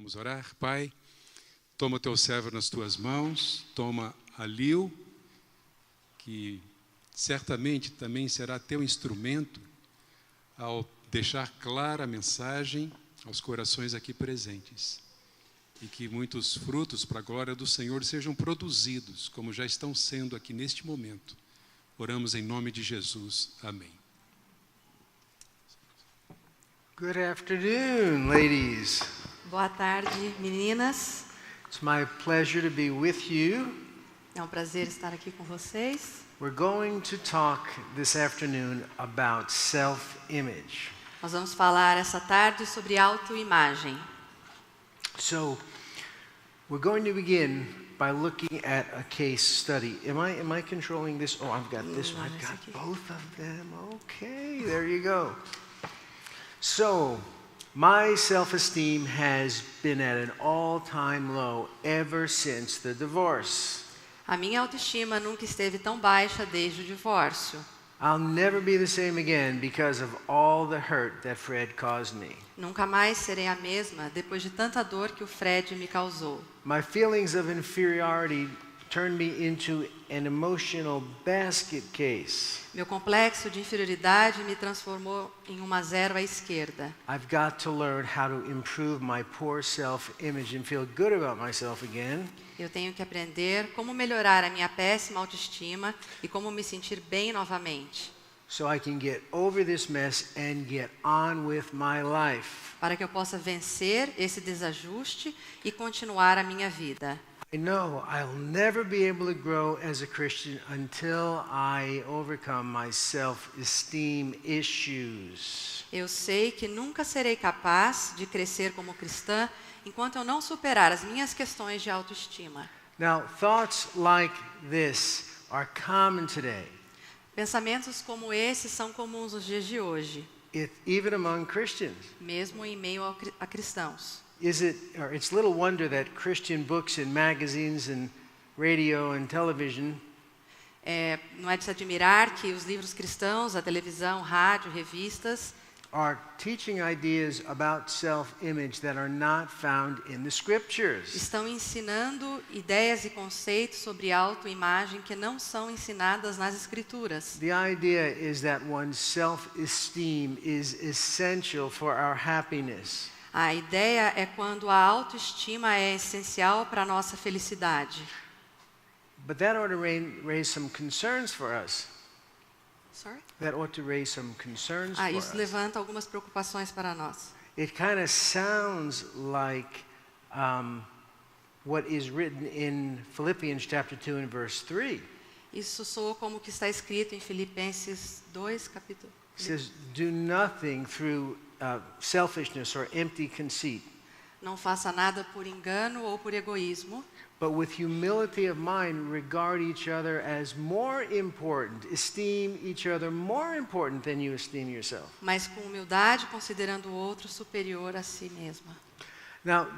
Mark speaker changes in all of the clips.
Speaker 1: Vamos orar. Pai, toma o teu servo nas tuas mãos, toma a Lil, que certamente também será teu instrumento ao deixar clara a mensagem aos corações aqui presentes. E que muitos frutos para a glória do Senhor sejam produzidos, como já estão sendo aqui neste momento. Oramos em nome de Jesus. Amém.
Speaker 2: Good afternoon, ladies.
Speaker 3: Boa tarde, meninas.
Speaker 2: It's my pleasure to be with you.
Speaker 3: É um prazer estar aqui com vocês.
Speaker 2: We're going to talk this afternoon about self-image.
Speaker 3: Nós vamos falar essa tarde sobre autoimagem.
Speaker 2: So, we're going to begin by looking at a case study. Am I controlling this? Oh, I've got this one. I've got both of them. Okay, there you go. So, my self-esteem has been at an all-time low ever since the divorce.
Speaker 3: A minha autoestima nunca esteve tão baixa desde o divórcio.
Speaker 2: I'll never be the same again because of all the hurt that Fred caused me.
Speaker 3: Nunca mais serei a mesma depois de tanta dor que o Fred me causou.
Speaker 2: My feelings of inferiority turned me into an emotional basket case.
Speaker 3: Meu complexo de inferioridade me transformou em uma zero à esquerda.
Speaker 2: I've got to learn how to improve my poor self-image and feel good about myself again.
Speaker 3: Eu tenho que aprender como melhorar a minha péssima autoestima e como me sentir bem novamente.
Speaker 2: So I can get over this mess and get on with my life.
Speaker 3: Para que eu possa vencer esse desajuste e continuar a minha vida.
Speaker 2: I know I'll never be able to grow as a Christian until I overcome my self-esteem issues.
Speaker 3: Eu sei que nunca serei capaz de crescer como cristã enquanto eu não superar as minhas questões de autoestima.
Speaker 2: Now, thoughts like this are common today,
Speaker 3: Pensamentos como esses são comuns nos dias de hoje,
Speaker 2: even among Christians.
Speaker 3: mesmo em meio a cristãos.
Speaker 2: It's little wonder that Christian books and magazines and radio and television
Speaker 3: Não é de se admirar que os livros cristãos, a televisão, rádio, revistas,
Speaker 2: are teaching ideas about self-image that are not found in the scriptures.
Speaker 3: estão ensinando ideias e conceitos sobre autoimagem que não são ensinadas nas escrituras.
Speaker 2: The idea is that one's self-esteem is essential for our happiness.
Speaker 3: A ideia é quando a autoestima é essencial para a nossa felicidade.
Speaker 2: But that ought to raise some concerns for us.
Speaker 3: Sorry?
Speaker 2: That ought to raise some concerns for
Speaker 3: Isso
Speaker 2: us.
Speaker 3: levanta algumas preocupações para nós.
Speaker 2: It kind of sounds like what is written in Philippians chapter 2 and verse 3.
Speaker 3: Isso soa como o que está escrito em Filipenses 2, capítulo.
Speaker 2: It says, do nothing through selfishness or empty conceit,
Speaker 3: Não faça nada por engano ou por egoísmo,
Speaker 2: but with humility of mind regard each other as more important, esteem each other more important than you esteem yourself.
Speaker 3: mas com humildade, considerando o outro superior a si mesma.
Speaker 2: Now,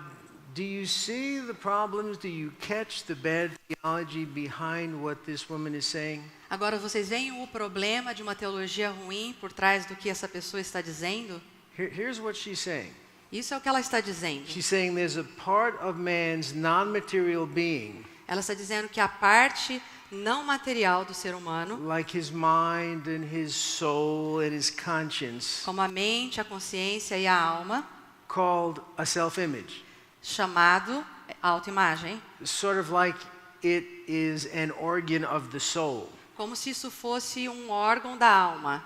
Speaker 2: do you see the problems? Do you catch the bad theology behind what this woman is saying?
Speaker 3: Agora, vocês veem o problema de uma teologia ruim por trás do que essa pessoa está dizendo?
Speaker 2: Here's what she's saying.
Speaker 3: Isso é o que ela está dizendo.
Speaker 2: She's saying there's a part of man's non-material being,
Speaker 3: Ela está dizendo que a parte não material do ser humano,
Speaker 2: like his mind and his soul and his conscience,
Speaker 3: como a mente, a consciência e a alma,
Speaker 2: called a self-image.
Speaker 3: chamado autoimagem,
Speaker 2: Sort of like it is an organ of the soul.
Speaker 3: como se isso fosse um órgão da alma.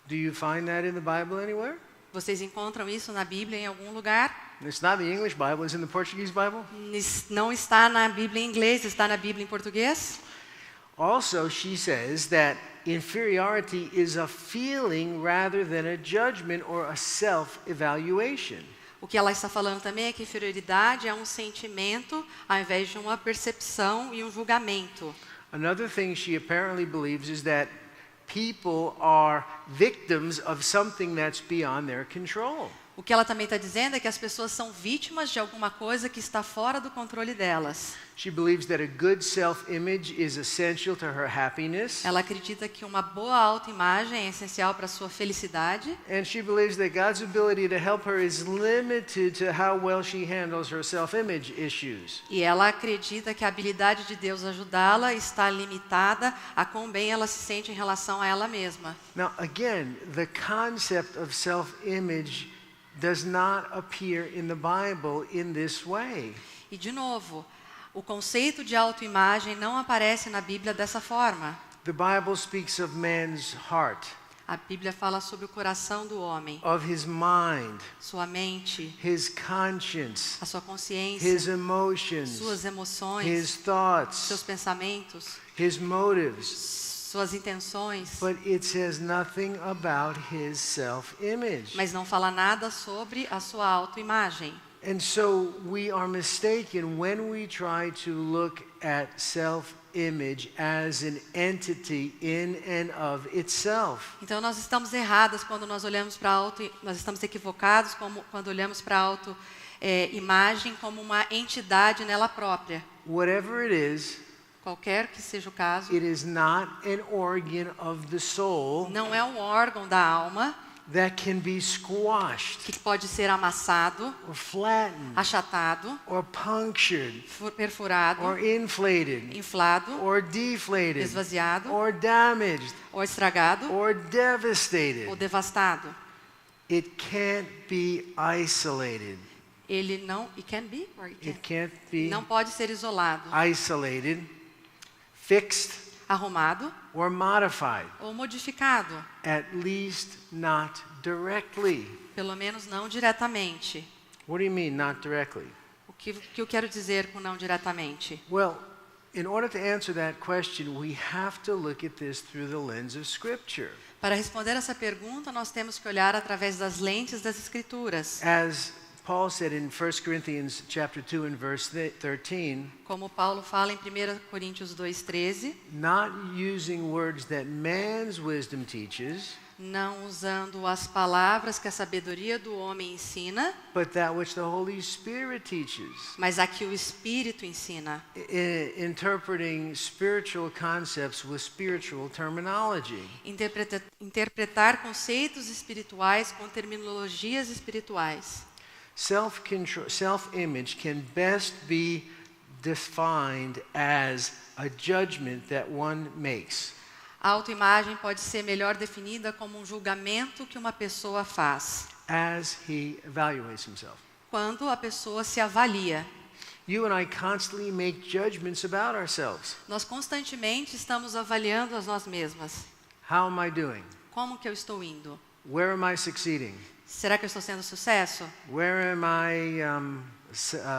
Speaker 2: Do you find that in the Bible anywhere?
Speaker 3: Vocês encontram isso na Bíblia em algum lugar?
Speaker 2: It's not the English Bible, it's in the Portuguese Bible.
Speaker 3: Não está na Bíblia em inglês, está na Bíblia em português.
Speaker 2: Also, she says that inferiority is a feeling rather than a judgment or a self-evaluation.
Speaker 3: O que ela está falando também é que inferioridade é um sentimento ao invés de uma percepção e um julgamento.
Speaker 2: Another thing she apparently believes is that people are victims of something that's beyond their control.
Speaker 3: O que ela também está dizendo é que as pessoas são vítimas de alguma coisa que está fora do controle delas.
Speaker 2: She believes that a good self-image is essential to her happiness.
Speaker 3: Ela acredita que uma boa autoimagem é essencial para a sua felicidade.
Speaker 2: And she believes that God's ability to help her is limited to how well she handles her self-image issues.
Speaker 3: E ela acredita que a habilidade de Deus ajudá-la está limitada a quão bem ela se sente em relação a ela mesma.
Speaker 2: Now, again, the concept of self-image does not appear in the Bible in this way.
Speaker 3: E de novo, o conceito de autoimagem não aparece na Bíblia dessa forma.
Speaker 2: The Bible speaks of man's heart,
Speaker 3: A Bíblia fala sobre o coração do homem,
Speaker 2: of his mind,
Speaker 3: sua mente,
Speaker 2: his conscience,
Speaker 3: a sua consciência,
Speaker 2: his emotions,
Speaker 3: suas emoções,
Speaker 2: his thoughts,
Speaker 3: seus pensamentos,
Speaker 2: his motives.
Speaker 3: suas intenções,
Speaker 2: But it says nothing about his self-image.
Speaker 3: mas não fala nada sobre a sua autoimagem.
Speaker 2: And so we are mistaken when we try to look at self-image as an entity in and of itself.
Speaker 3: Então nós estamos erradas quando nós olhamos para nós estamos equivocados quando olhamos para a autoimagem como uma entidade nela própria.
Speaker 2: Whatever it is,
Speaker 3: Qualquer que seja o caso,
Speaker 2: it is not an organ of the soul
Speaker 3: não é um órgão da alma
Speaker 2: that can be squashed
Speaker 3: que pode ser amassado,
Speaker 2: or flattened
Speaker 3: achatado,
Speaker 2: or punctured
Speaker 3: perfurado,
Speaker 2: or inflated
Speaker 3: inflado,
Speaker 2: or deflated
Speaker 3: esvaziado,
Speaker 2: or damaged
Speaker 3: ou estragado,
Speaker 2: or devastated.
Speaker 3: ou devastado.
Speaker 2: It can't be isolated.
Speaker 3: Ele não, it can be, or it
Speaker 2: It
Speaker 3: can,
Speaker 2: can't be
Speaker 3: não pode ser isolado,
Speaker 2: isolated, fixed,
Speaker 3: arrumado
Speaker 2: or modified,
Speaker 3: ou modificado,
Speaker 2: at least not directly.
Speaker 3: pelo menos não diretamente.
Speaker 2: What do you mean, not directly?
Speaker 3: O que eu quero dizer com não diretamente?
Speaker 2: Well, in order to answer that question, we have to look at this through the lens of Scripture.
Speaker 3: Para responder essa pergunta, nós temos que olhar através das lentes das Escrituras.
Speaker 2: As Paul said in 1 Corinthians chapter 2 and verse 13,
Speaker 3: Como Paulo fala em 1 Coríntios 2:13,
Speaker 2: not using words that man's wisdom teaches,
Speaker 3: não usando as palavras que a sabedoria do homem ensina,
Speaker 2: but that which the Holy Spirit teaches.
Speaker 3: mas a que o Espírito ensina.
Speaker 2: Interpreting spiritual concepts with spiritual terminology.
Speaker 3: Interpretar conceitos espirituais com terminologias espirituais.
Speaker 2: Self-image can best be defined as a judgment that one makes.
Speaker 3: A autoimagem pode ser melhor definida como um julgamento que uma pessoa faz,
Speaker 2: as he evaluates himself.
Speaker 3: quando a pessoa se avalia.
Speaker 2: You and I constantly make judgments about ourselves.
Speaker 3: Nós constantemente estamos avaliando as nós mesmas.
Speaker 2: How am I doing?
Speaker 3: Como que eu estou indo?
Speaker 2: Where am I succeeding?
Speaker 3: Será que eu estou sendo sucesso?
Speaker 2: Where am I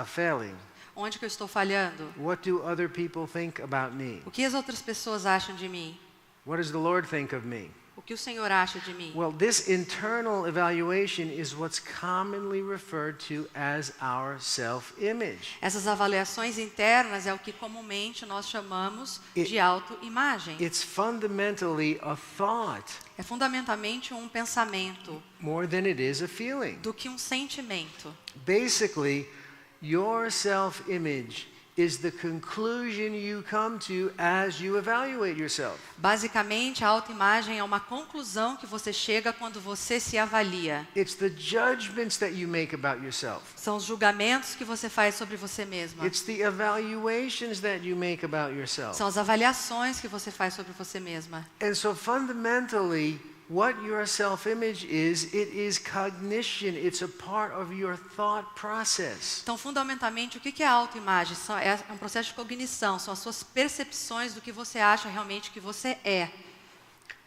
Speaker 2: failing?
Speaker 3: Onde que eu estou falhando?
Speaker 2: What do other people think about me?
Speaker 3: O que as outras pessoas acham de mim?
Speaker 2: What does the Lord think of me?
Speaker 3: O que o Senhor acha de mim?
Speaker 2: Well, this internal evaluation is what's commonly referred to as our self-image.
Speaker 3: Essas avaliações internas é o que comumente nós chamamos de autoimagem.
Speaker 2: It's fundamentally a thought
Speaker 3: É fundamentalmente um pensamento
Speaker 2: more than it is a feeling.
Speaker 3: do que um sentimento.
Speaker 2: Basically, your self-image is the conclusion you come to as you evaluate yourself.
Speaker 3: Basicamente, a autoimagem é uma conclusão que você chega quando você se avalia.
Speaker 2: It's the judgments that you make about yourself.
Speaker 3: São os julgamentos que você faz sobre você mesma.
Speaker 2: It's the evaluations that you make about yourself.
Speaker 3: São as avaliações que você faz sobre você mesma.
Speaker 2: And so fundamentally, what your self-image is, it is cognition. It's a part of your thought process.
Speaker 3: Então, fundamentalmente, o que é a autoimagem? É um processo de cognição, são as suas percepções do que você acha realmente que você é.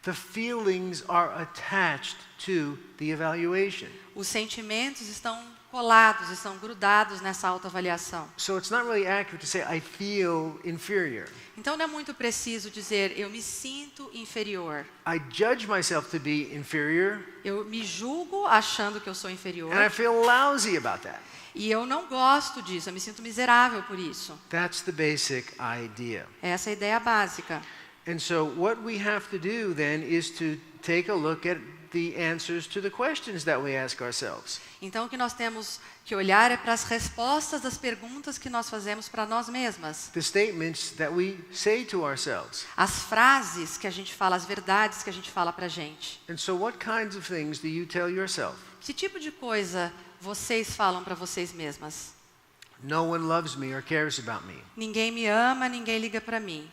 Speaker 2: The feelings are attached to the evaluation.
Speaker 3: Os sentimentos estão colados, estão grudados nessa autoavaliação.
Speaker 2: So it's not really accurate to say I feel inferior.
Speaker 3: Então não é muito preciso dizer eu me sinto inferior.
Speaker 2: I judge myself to be inferior,
Speaker 3: Eu me julgo achando que eu sou inferior.
Speaker 2: and I feel lousy about that.
Speaker 3: E eu não gosto disso, eu me sinto miserável por isso.
Speaker 2: That's the basic idea.
Speaker 3: Essa é a ideia básica.
Speaker 2: And so what we have to do then is to take a look at the answers to the questions that we ask ourselves.
Speaker 3: Então, o que nós temos que olhar é para as respostas das perguntas que nós fazemos para nós mesmas.
Speaker 2: The statements that we say to ourselves.
Speaker 3: As frases que a gente fala, as verdades que a gente fala para a gente.
Speaker 2: And so what kinds of things do you tell yourself?
Speaker 3: Que tipo de coisa vocês falam para vocês mesmas?
Speaker 2: No one loves me or cares about me.
Speaker 3: Ninguém me ama, ninguém liga para mim.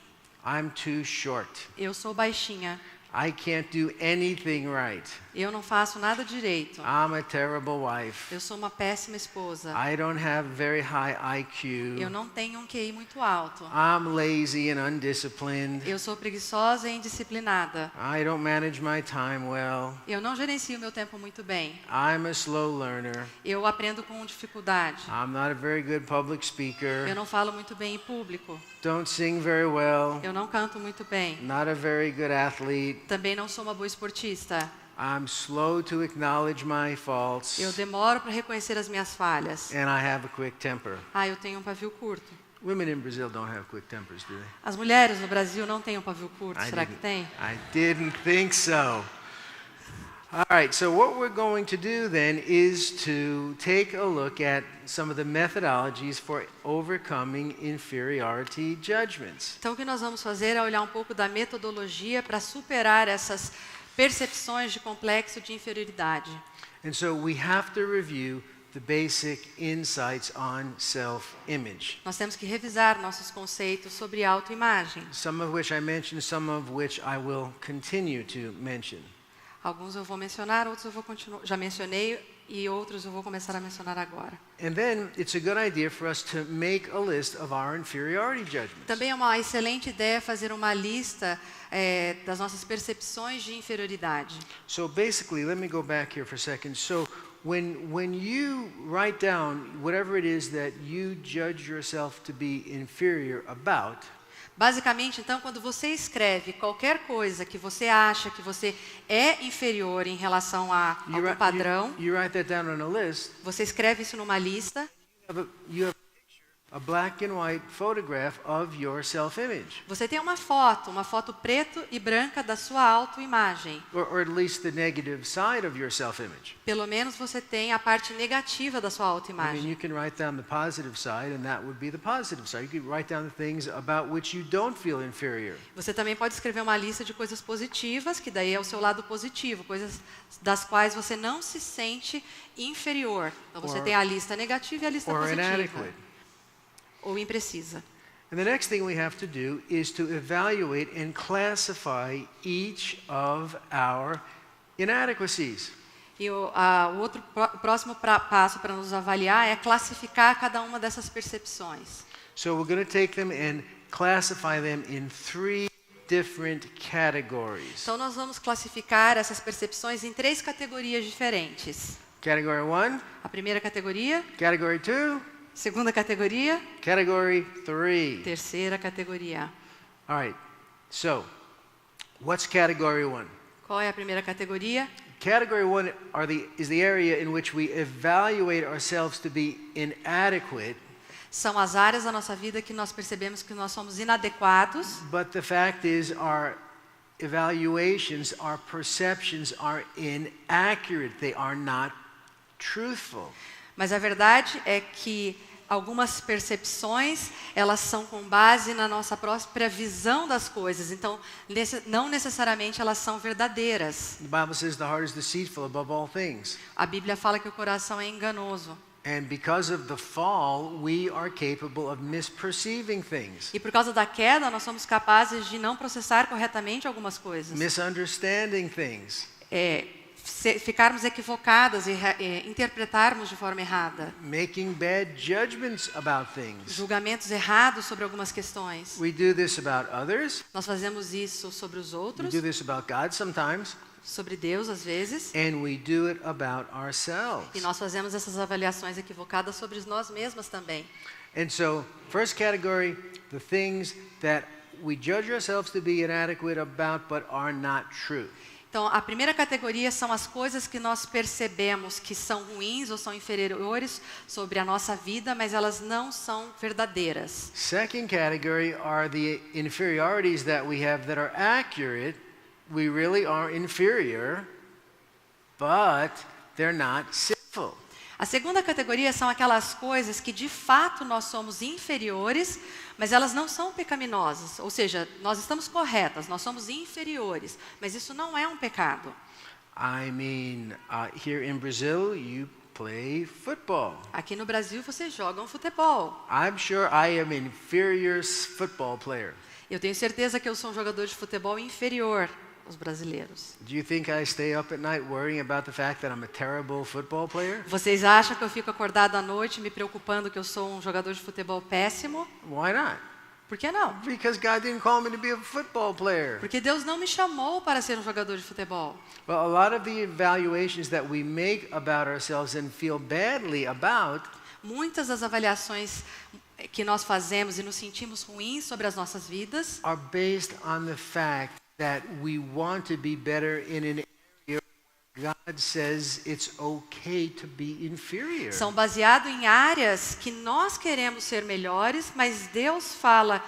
Speaker 2: I'm too short.
Speaker 3: Eu sou baixinha.
Speaker 2: I can't do anything right.
Speaker 3: Eu não faço nada direito.
Speaker 2: I'm a terrible wife.
Speaker 3: Eu sou uma péssima esposa.
Speaker 2: I don't have very high IQ.
Speaker 3: Eu não tenho um QI muito alto.
Speaker 2: I'm lazy and undisciplined.
Speaker 3: Eu sou preguiçosa e indisciplinada.
Speaker 2: I don't manage my time well.
Speaker 3: Eu não gerencio meu tempo muito bem.
Speaker 2: I'm a slow learner.
Speaker 3: Eu aprendo com dificuldade.
Speaker 2: I'm not a very good public
Speaker 3: Eu
Speaker 2: speaker.
Speaker 3: não falo muito bem em público.
Speaker 2: Don't sing very well.
Speaker 3: Eu não canto muito bem.
Speaker 2: Not a very good athlete.
Speaker 3: Também não sou uma boa esportista.
Speaker 2: I'm slow to acknowledge my faults.
Speaker 3: Eu demoro para reconhecer as minhas falhas.
Speaker 2: And I have a quick temper.
Speaker 3: Eu tenho um pavio curto.
Speaker 2: Women in Brazil don't have quick tempers, do they?
Speaker 3: As mulheres no Brasil não têm um pavio curto,
Speaker 2: I
Speaker 3: será que
Speaker 2: didn't-
Speaker 3: tem?
Speaker 2: I didn't think so. All right, so what we're going to do then is to take a look at some of the methodologies for overcoming inferiority judgments.
Speaker 3: Então, o que nós vamos fazer é olhar um pouco da metodologia para superar essas percepções de complexo de inferioridade.
Speaker 2: And so we have to review the basic insights on self-image,
Speaker 3: Nós temos que revisar nossos conceitos sobre autoimagem.
Speaker 2: some of which I mentioned, some of which I will continue to mention.
Speaker 3: Alguns eu vou mencionar, outros eu vou continuar. Já mencionei e outros eu vou começar a mencionar agora.
Speaker 2: And then it's a good idea for us to make a list of our inferiority judgments.
Speaker 3: Também é uma excelente ideia fazer uma lista das nossas percepções de inferioridade.
Speaker 2: So basically, let me go back here for a second. So when you write down whatever it is that you judge yourself to be inferior about,
Speaker 3: Basicamente, então, quando você escreve qualquer coisa que você acha que você é inferior em relação a
Speaker 2: you,
Speaker 3: algum padrão,
Speaker 2: you write that down on a list.
Speaker 3: você escreve isso numa lista.
Speaker 2: You have a black and white photograph of your self-image,
Speaker 3: Você tem uma foto preto e branca da sua autoimagem.
Speaker 2: or at least the negative side of your self-image.
Speaker 3: Pelo menos você tem a parte negativa da sua
Speaker 2: I mean,
Speaker 3: autoimagem.
Speaker 2: you can write down the positive side, and that would be the positive side. You could write down the things about which you don't feel inferior.
Speaker 3: Você também pode escrever uma lista de coisas positivas, que daí é o seu lado positivo, coisas das quais você não se sente inferior. Então você
Speaker 2: Or-
Speaker 3: tem a lista negativa e a lista
Speaker 2: or
Speaker 3: positiva.
Speaker 2: inadequate.
Speaker 3: Ou imprecisa.
Speaker 2: And the next thing we have to do is to evaluate and classify each of our inadequacies.
Speaker 3: E o próximo passo para nos avaliar é classificar cada uma dessas percepções.
Speaker 2: So we're going to take them and classify them in 3 different categories.
Speaker 3: Então nós vamos classificar essas percepções em 3 categorias diferentes.
Speaker 2: Category 1,
Speaker 3: A primeira categoria,
Speaker 2: category 2,
Speaker 3: segunda categoria,
Speaker 2: category 3.
Speaker 3: terceira categoria.
Speaker 2: All right. So, what's category 1?
Speaker 3: Qual é a primeira categoria?
Speaker 2: Category 1 is the area in which we evaluate ourselves to be inadequate,
Speaker 3: São as áreas da nossa vida que nós percebemos que nós somos inadequados,
Speaker 2: but the fact is our evaluations, our perceptions are inaccurate. They are not truthful.
Speaker 3: mas a verdade é que algumas percepções, elas são com base na nossa própria visão das coisas. Então, não necessariamente elas são verdadeiras.
Speaker 2: The Bible says the heart is deceitful above all things.
Speaker 3: A Bíblia fala que o coração é enganoso.
Speaker 2: And because of the fall, we are capable of misperceiving things,
Speaker 3: E por causa da queda, nós somos capazes de não processar corretamente algumas coisas.
Speaker 2: misunderstanding things,
Speaker 3: Ficarmos equivocadas e interpretarmos de forma errada.
Speaker 2: making bad judgments about things.
Speaker 3: Julgamentos errados sobre algumas questões.
Speaker 2: We do this about others.
Speaker 3: Nós fazemos isso sobre os
Speaker 2: We
Speaker 3: outros,
Speaker 2: do this about God sometimes.
Speaker 3: sobre Deus às vezes.
Speaker 2: And we do it about ourselves.
Speaker 3: E nós fazemos essas avaliações equivocadas sobre nós mesmas também.
Speaker 2: And so, first category, the things that we judge ourselves to be inadequate about but are not true.
Speaker 3: Então, a primeira categoria são as coisas que nós percebemos que são ruins ou são inferiores sobre a nossa vida, mas elas não são verdadeiras.
Speaker 2: Second category are the inferiorities that we have that are accurate. We really are inferior, but they're not sinful.
Speaker 3: A segunda categoria são aquelas coisas que de fato nós somos inferiores, mas elas não são pecaminosas. Ou seja, nós estamos corretas, nós somos inferiores, mas isso não é um pecado.
Speaker 2: I mean, here in Brazil, you play football.
Speaker 3: Aqui no Brasil você joga um futebol.
Speaker 2: I'm sure I am an inferior football player.
Speaker 3: Eu tenho certeza que eu sou um jogador de futebol inferior aos brasileiros.
Speaker 2: Do you think I stay up at night worrying about the fact that I'm a terrible football player?
Speaker 3: Vocês acham que eu fico acordado à noite me preocupando que eu sou um jogador de futebol péssimo?
Speaker 2: Why not?
Speaker 3: Por que não?
Speaker 2: Because God didn't call me to be a football player.
Speaker 3: Porque Deus não me chamou para ser um jogador de futebol.
Speaker 2: Well, a lot of the evaluations that we make about ourselves and feel badly about
Speaker 3: Muitas das avaliações que nós fazemos e nos sentimos ruins sobre as nossas vidas
Speaker 2: are based on the fact that we want to be better in an area where God says it's okay to be inferior.
Speaker 3: são baseados em áreas que nós queremos ser melhores, mas Deus fala,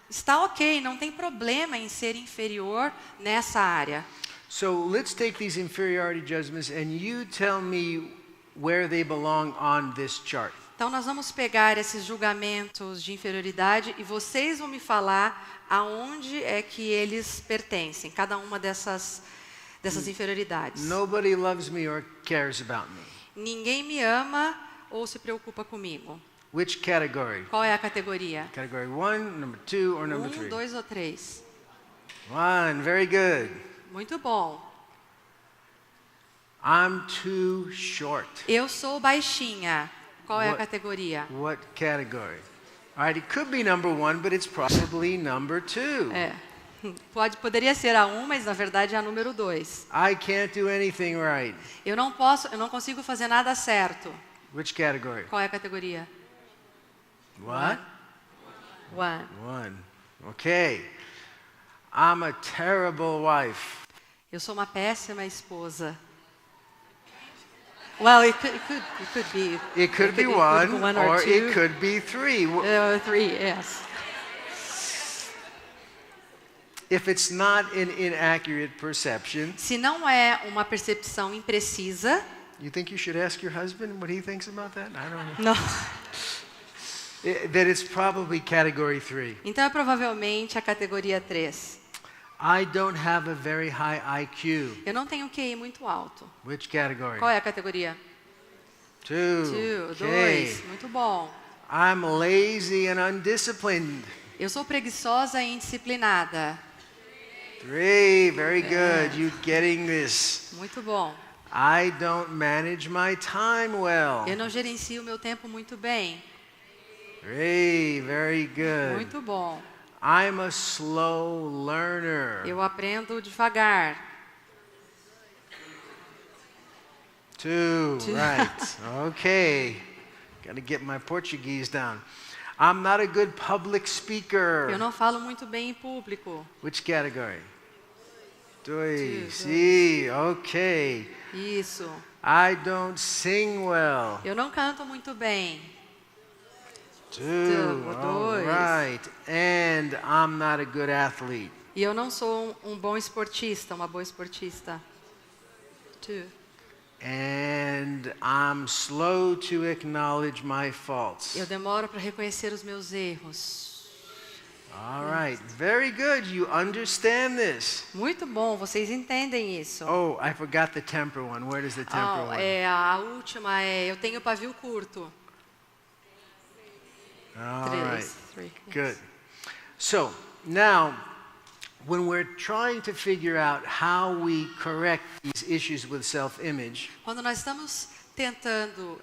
Speaker 3: está ok, não tem problema em ser inferior nessa área.
Speaker 2: So let's take these inferiority judgments and you tell me where they belong on this chart.
Speaker 3: Então nós vamos pegar esses julgamentos de inferioridade e vocês vão me falar aonde é que eles pertencem, cada uma dessas inferioridades.
Speaker 2: Nobody loves me or cares about me.
Speaker 3: Ninguém me ama ou se preocupa comigo.
Speaker 2: Which category?
Speaker 3: Qual é a categoria?
Speaker 2: Category 1, number 2, or number 3?
Speaker 3: 2 ou 3?
Speaker 2: 1, very good.
Speaker 3: Muito bom.
Speaker 2: I'm too short.
Speaker 3: Eu sou baixinha. Qual é a
Speaker 2: What-
Speaker 3: categoria?
Speaker 2: What category? All right, it could be number 1, but it's probably number 2.
Speaker 3: É. Poderia ser a 1, mas na verdade é a número 2.
Speaker 2: I can't do anything right.
Speaker 3: Eu não consigo fazer nada certo.
Speaker 2: Which category?
Speaker 3: Qual é a categoria?
Speaker 2: What?
Speaker 3: 1.
Speaker 2: 1. Okay. I'm a terrible wife.
Speaker 3: Eu sou uma péssima esposa. Well, it could be.
Speaker 2: It could be 1, or it could be 3.
Speaker 3: 3, yes.
Speaker 2: If it's not an inaccurate perception,
Speaker 3: Se não é uma percepção imprecisa,
Speaker 2: you think you should ask your husband what he thinks about that? I don't know.
Speaker 3: não.
Speaker 2: That it's probably category 3.
Speaker 3: Então é provavelmente a categoria 3.
Speaker 2: I don't have a very high IQ.
Speaker 3: Eu não tenho QI muito alto.
Speaker 2: Which category?
Speaker 3: Qual é a categoria?
Speaker 2: 2.
Speaker 3: 2. Muito bom.
Speaker 2: I'm lazy and undisciplined.
Speaker 3: Eu sou preguiçosa e indisciplinada.
Speaker 2: 3. Very good. You getting this?
Speaker 3: Muito bom.
Speaker 2: I don't manage my time well.
Speaker 3: Eu não gerencio o meu tempo muito bem.
Speaker 2: 3. Very good.
Speaker 3: Muito bom.
Speaker 2: I'm a slow learner.
Speaker 3: Eu aprendo devagar.
Speaker 2: 2.
Speaker 3: 2.
Speaker 2: Right. Okay. Got to get my Portuguese down. I'm not a good public speaker.
Speaker 3: Eu não falo muito bem em público.
Speaker 2: Which category? 2.
Speaker 3: 2.
Speaker 2: See, okay.
Speaker 3: Isso.
Speaker 2: I don't sing well.
Speaker 3: Eu não canto muito bem.
Speaker 2: 2. All
Speaker 3: 2.
Speaker 2: right. And I'm not a good athlete.
Speaker 3: E eu não sou um bom esportista, uma boa esportista. 2.
Speaker 2: And I'm slow to acknowledge my faults.
Speaker 3: Eu demoro para reconhecer os meus erros.
Speaker 2: All right. Very good. You understand this.
Speaker 3: Muito bom, vocês entendem isso.
Speaker 2: Oh, I forgot the temper one. Where does the temper one?
Speaker 3: A última é eu tenho pavio curto.
Speaker 2: All
Speaker 3: 3.
Speaker 2: right.
Speaker 3: 3.
Speaker 2: Good. So, now, when we're trying to figure out how we correct these issues with self-image,
Speaker 3: Quando nós estamos tentando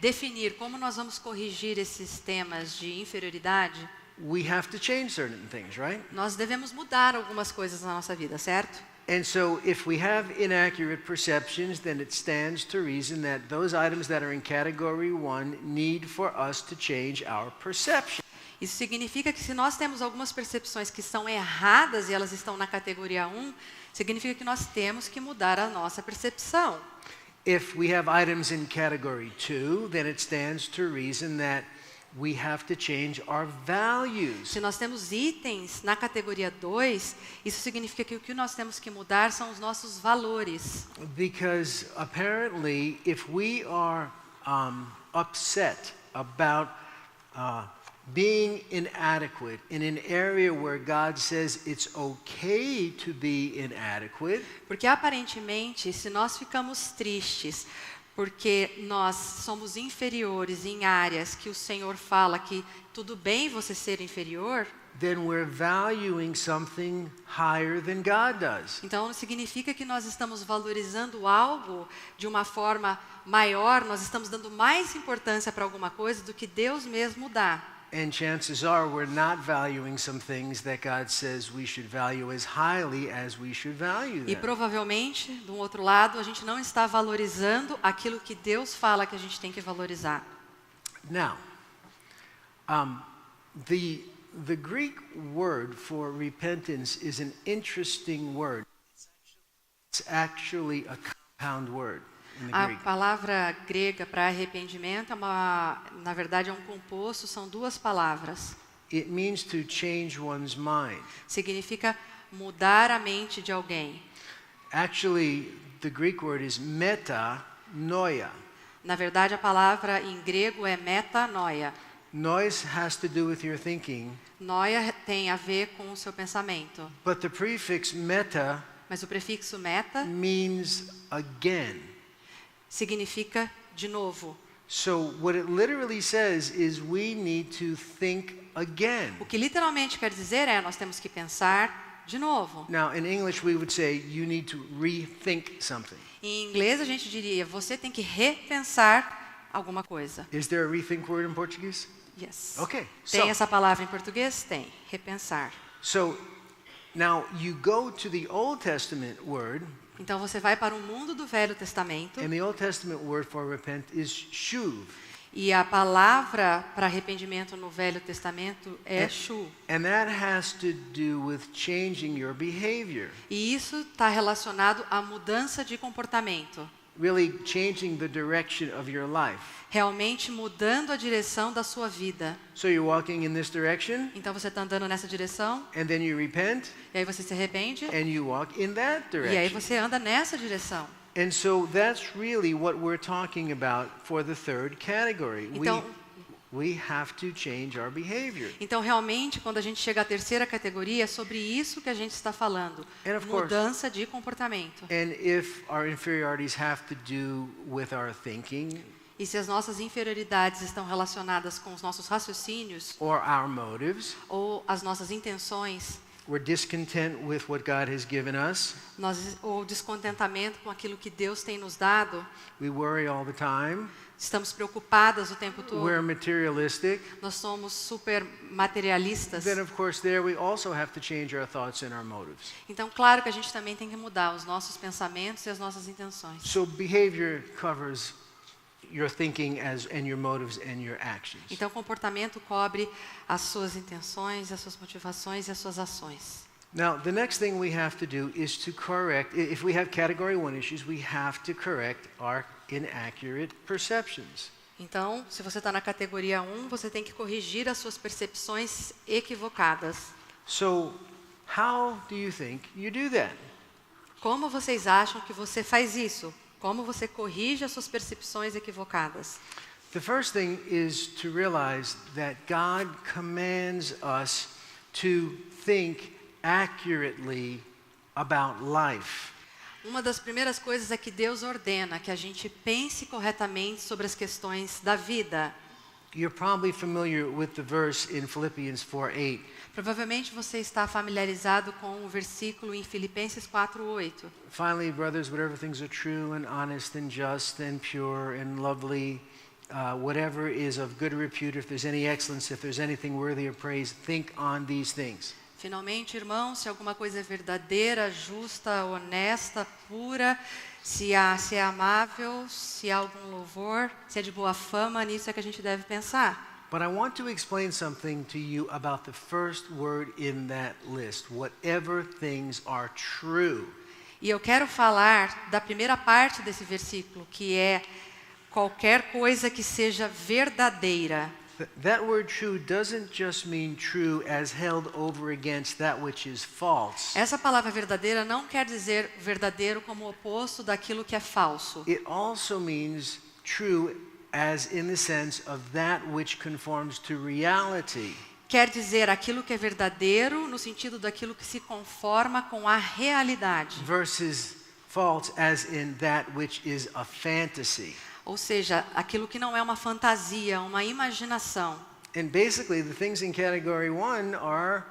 Speaker 3: definir como nós vamos corrigir esses temas de inferioridade,
Speaker 2: we have to change certain things, right?
Speaker 3: nós devemos mudar algumas coisas na nossa vida, certo?
Speaker 2: And so if we have inaccurate perceptions, then it stands to reason that those items that are in category 1 need for us to change our perception.
Speaker 3: Isso significa que se nós temos algumas percepções que são erradas e elas estão na categoria 1, significa que nós temos que mudar a nossa percepção.
Speaker 2: If we have items in category 2, then it stands to reason that we have to change our values.
Speaker 3: Se nós temos itens na categoria 2, isso significa que o que nós temos que mudar são os nossos valores.
Speaker 2: Because apparently, if we are upset about being inadequate in an area where God says it's okay to be inadequate,
Speaker 3: Porque aparentemente, se nós ficamos tristes porque nós somos inferiores em áreas que o Senhor fala que tudo bem você ser inferior,
Speaker 2: then we're valuing something higher than God does.
Speaker 3: então significa que nós estamos valorizando algo de uma forma maior, nós estamos dando mais importância para alguma coisa do que Deus mesmo dá.
Speaker 2: And chances are we're not valuing some things that God says we should value as highly as we should value
Speaker 3: E
Speaker 2: them.
Speaker 3: provavelmente, do outro lado, a gente não está valorizando aquilo que Deus fala que a gente tem que valorizar.
Speaker 2: Now, the Greek word for repentance is an interesting word. It's actually a compound word in the
Speaker 3: A
Speaker 2: Greek.
Speaker 3: palavra grega para arrependimento, na verdade, é um composto, são duas palavras.
Speaker 2: It means to change one's mind.
Speaker 3: Significa mudar a mente de alguém.
Speaker 2: Actually, the Greek word is metanoia.
Speaker 3: Na verdade, a palavra em grego é metanoia.
Speaker 2: Noise has to do with your thinking,
Speaker 3: Noia tem a ver com o seu pensamento.
Speaker 2: but the prefix meta
Speaker 3: Mas o prefixo meta
Speaker 2: means again.
Speaker 3: significa de novo.
Speaker 2: So what it literally says is we need to think again.
Speaker 3: O que literalmente quer dizer é nós temos que pensar de novo.
Speaker 2: Now, in English, we would say you need to rethink something.
Speaker 3: Em inglês a gente diria você tem que repensar alguma coisa.
Speaker 2: Is there a rethink word in Portuguese?
Speaker 3: Yes.
Speaker 2: Okay.
Speaker 3: Tem
Speaker 2: So,
Speaker 3: essa palavra em português? Tem. Repensar.
Speaker 2: so now you go to the Old Testament word,
Speaker 3: Então você vai para o mundo do Velho Testamento
Speaker 2: and the Old Testament word for repent is shuv.
Speaker 3: e a palavra para arrependimento no Velho Testamento é shu.
Speaker 2: And that has to do with changing your behavior,
Speaker 3: E isso está relacionado à mudança de comportamento.
Speaker 2: really changing the direction of your life.
Speaker 3: Realmente mudando a direção da sua vida.
Speaker 2: So you're walking in this direction,
Speaker 3: Então você está andando nessa direção,
Speaker 2: and then you repent,
Speaker 3: e aí você se arrepende,
Speaker 2: and you walk in that
Speaker 3: e aí
Speaker 2: direction.
Speaker 3: você anda nessa direção.
Speaker 2: And so that's really what we're talking about for the third category.
Speaker 3: Então-
Speaker 2: We have to change our behavior.
Speaker 3: Então, realmente, quando a gente chega à terceira categoria, é sobre isso que a gente está falando.
Speaker 2: And of course-
Speaker 3: Mudança de comportamento.
Speaker 2: And if our inferiorities have to do with our thinking
Speaker 3: E se as nossas inferioridades estão relacionadas com os nossos raciocínios
Speaker 2: or our motives,
Speaker 3: ou as nossas intenções,
Speaker 2: we're discontent with what God has given us,
Speaker 3: ou descontentamento com aquilo que Deus tem nos dado,
Speaker 2: we worry all the time,
Speaker 3: estamos preocupadas o tempo todo,
Speaker 2: we're materialistic,
Speaker 3: nós somos super materialistas.
Speaker 2: then of course there we also have to change our thoughts and our motives.
Speaker 3: Então, claro que a gente também tem que mudar os nossos pensamentos e as nossas intenções.
Speaker 2: So behavior covers your thinking and your motives and your actions.
Speaker 3: Então, o comportamento cobre as suas intenções, as suas motivações e as suas ações.
Speaker 2: Now, the next thing we have to do is to correct, if we have category 1 issues, we have to correct our inaccurate perceptions.
Speaker 3: Então, se você está na categoria 1, você tem que corrigir as suas percepções equivocadas.
Speaker 2: So, how do you think you do that?
Speaker 3: Como vocês acham que você faz isso? Como você corrige as suas percepções equivocadas?
Speaker 2: The first thing is to realize that God commands us to think accurately about life.
Speaker 3: Uma das primeiras coisas é que Deus ordena que a gente pense corretamente sobre as questões da vida.
Speaker 2: You're probably familiar with the verse in Philippians 4:8.
Speaker 3: Provavelmente você está familiarizado com o versículo em Filipenses 4:8.
Speaker 2: Finally, brothers, whatever things are true and honest and just and pure and lovely, whatever is of good repute, if there's any excellence, if there's anything worthy of praise, think on these things.
Speaker 3: Finalmente, irmãos, se alguma coisa é verdadeira, justa, honesta, pura, se é amável, se há algum louvor, se é de boa fama, nisso é que a gente deve pensar.
Speaker 2: But I want to explain something to you about the first word in that list, whatever things are true.
Speaker 3: E eu quero falar da primeira parte desse versículo, que é qualquer coisa que seja verdadeira.
Speaker 2: that word true doesn't just mean true as held over against that which is false.
Speaker 3: Essa palavra verdadeira não quer dizer verdadeiro como oposto daquilo que é falso.
Speaker 2: It also means true as in the sense of that which conforms to reality.
Speaker 3: Quer dizer aquilo que é verdadeiro no sentido daquilo que se conforma com a realidade.
Speaker 2: Versus false as in that which is a fantasy.
Speaker 3: Ou seja, aquilo que não é uma fantasia, uma imaginação.
Speaker 2: And basically the things in category 1 are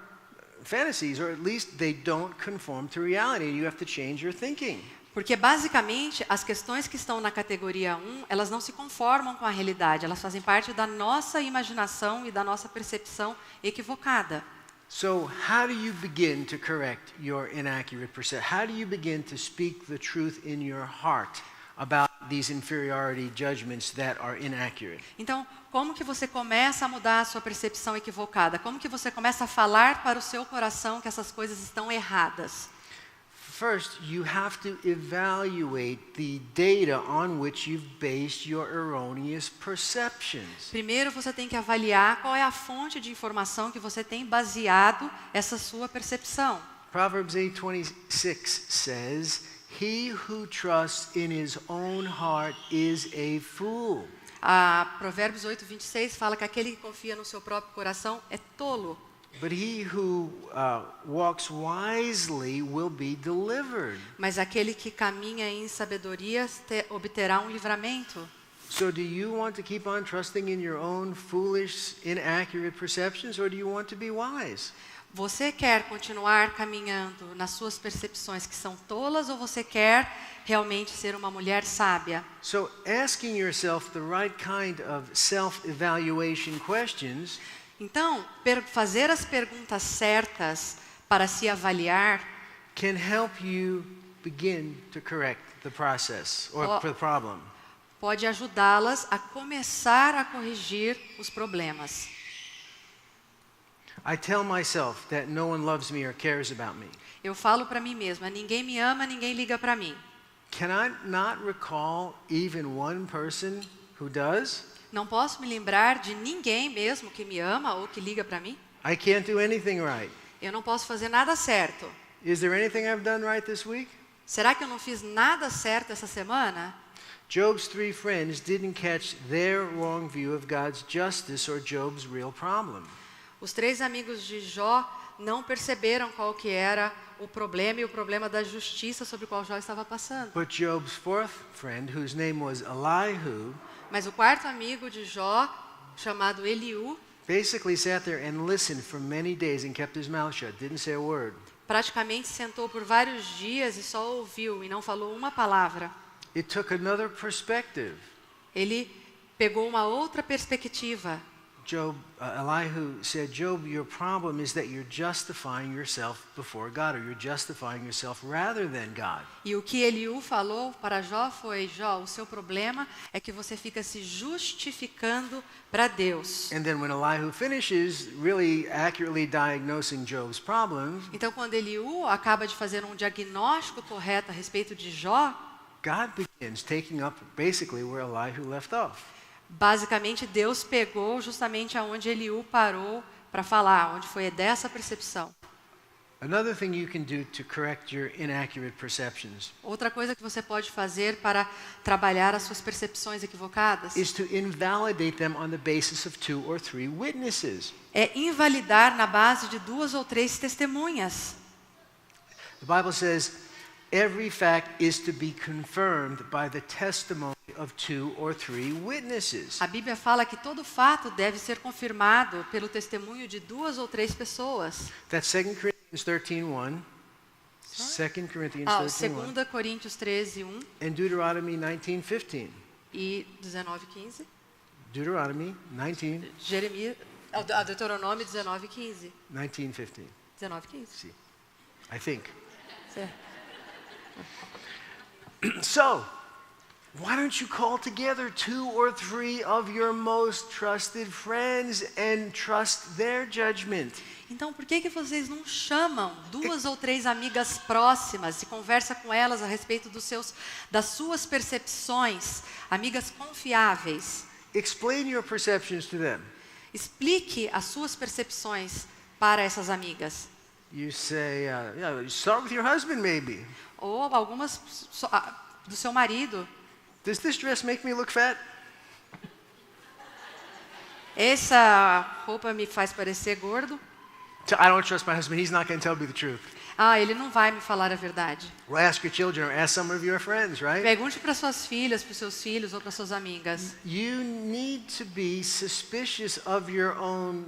Speaker 2: fantasies, or at least they don't conform to reality. You have to change your thinking.
Speaker 3: Porque basicamente as questões que estão na categoria 1, elas não se conformam com a realidade, elas fazem parte da nossa imaginação e da nossa percepção equivocada.
Speaker 2: So how do you begin to correct your inaccurate perception? How do you begin to speak the truth in your heart about these inferiority judgments that are inaccurate?
Speaker 3: Então, como que você começa a mudar a sua percepção equivocada? Como que você começa a falar para o seu coração que essas coisas estão erradas?
Speaker 2: First, you have to evaluate the data on which you've based your erroneous perceptions.
Speaker 3: Primeiro, você tem que avaliar qual é a fonte de informação que você tem baseado essa sua percepção.
Speaker 2: Proverbs 8:26 says, "He who trusts in his own heart is a fool."
Speaker 3: Provérbios 8:26 fala que aquele que confia no seu próprio coração é tolo.
Speaker 2: But he who walks wisely will be delivered.
Speaker 3: Mas aquele que caminha em sabedoria obterá um livramento.
Speaker 2: So do you want to keep on trusting in your own foolish, inaccurate perceptions, or do you want to be wise?
Speaker 3: Você quer continuar caminhando nas suas percepções que são tolas ou você quer realmente ser uma mulher sábia?
Speaker 2: So asking yourself the right kind of self-evaluation questions
Speaker 3: Então, fazer as perguntas certas para se avaliar
Speaker 2: can help you begin to correct the process or the problem.
Speaker 3: Pode ajudá-las a começar a corrigir os problemas.
Speaker 2: I tell myself that no one loves me or cares about me.
Speaker 3: Eu falo para mim mesma, ninguém me ama, ninguém liga para mim.
Speaker 2: Can I not recall even one person who does?
Speaker 3: Não posso me lembrar de ninguém mesmo que me ama ou que liga para mim.
Speaker 2: I can't do anything right.
Speaker 3: Eu não posso fazer nada certo.
Speaker 2: Is there anything I've done right this week?
Speaker 3: Será que eu não fiz nada certo essa semana?
Speaker 2: Job's 3 friends didn't catch their wrong view of God's justice or Job's real problem.
Speaker 3: Os 3 amigos de Jó não perceberam qual que era o problema e o problema da justiça sobre o qual Jó estava passando.
Speaker 2: But Job's 4th friend, whose name was Elihu,
Speaker 3: Mas o 4º amigo de Jó, chamado Eliú,
Speaker 2: basically sat there and listened for many days and kept his mouth shut, didn't say a word.
Speaker 3: praticamente sentou por vários dias e só ouviu e não falou uma palavra.
Speaker 2: It took another perspective.
Speaker 3: Ele pegou uma outra perspectiva.
Speaker 2: Elihu said, Job, your problem is that you're justifying yourself before God, or you're justifying yourself rather than God.
Speaker 3: E o que Eliú falou para Jó foi, Jó, o seu problema é que você fica se justificando para Deus.
Speaker 2: And then when Elihu finishes really accurately diagnosing Job's problems,
Speaker 3: Então, quando Eliú acaba de fazer um diagnóstico correto a respeito de Jó,
Speaker 2: God begins taking up basically where Elihu left off.
Speaker 3: basicamente Deus pegou justamente aonde Eliú parou para falar, onde foi dessa percepção.
Speaker 2: Another thing you can do to correct your inaccurate perceptions
Speaker 3: Outra coisa que você pode fazer para trabalhar as suas percepções equivocadas
Speaker 2: is to invalidate them on the basis of 2 or 3 witnesses.
Speaker 3: é invalidar na base de 2 ou 3 testemunhas.
Speaker 2: The Bible says every fact is to be confirmed by the testimony of 2 or 3 witnesses.
Speaker 3: A Bíblia fala que todo fato deve ser confirmado pelo testemunho de 2 ou 3 pessoas.
Speaker 2: That's 2 Corinthians 13:1. 2 Corinthians 13:1.
Speaker 3: 2 Coríntios 13:1
Speaker 2: And Deuteronomy 19:15.
Speaker 3: e 19:15.
Speaker 2: Deuteronomy 19,
Speaker 3: Deuteronômio 19:15.
Speaker 2: 19:15.
Speaker 3: 19:15.
Speaker 2: See, I think.
Speaker 3: Certo.
Speaker 2: So, why don't you call together 2 or 3 of your most trusted friends and trust their judgment?
Speaker 3: Então, por que vocês não chamam 2 ou 3 amigas próximas e conversa com elas a respeito das suas percepções, amigas confiáveis?
Speaker 2: Explain your perceptions to them.
Speaker 3: Explique as suas percepções para essas amigas.
Speaker 2: You say, yeah, start with your husband maybe.
Speaker 3: Ou algumas do seu marido.
Speaker 2: Does this dress make me look fat?
Speaker 3: Essa roupa me faz parecer gordo.
Speaker 2: I don't trust my husband. He's not going to tell me the truth.
Speaker 3: Ah, ele não vai me falar a verdade.
Speaker 2: Well, ask your children or ask some of your friends, right?
Speaker 3: Pergunte para suas filhas, para os seus filhos ou para suas amigas.
Speaker 2: You need to be suspicious of your own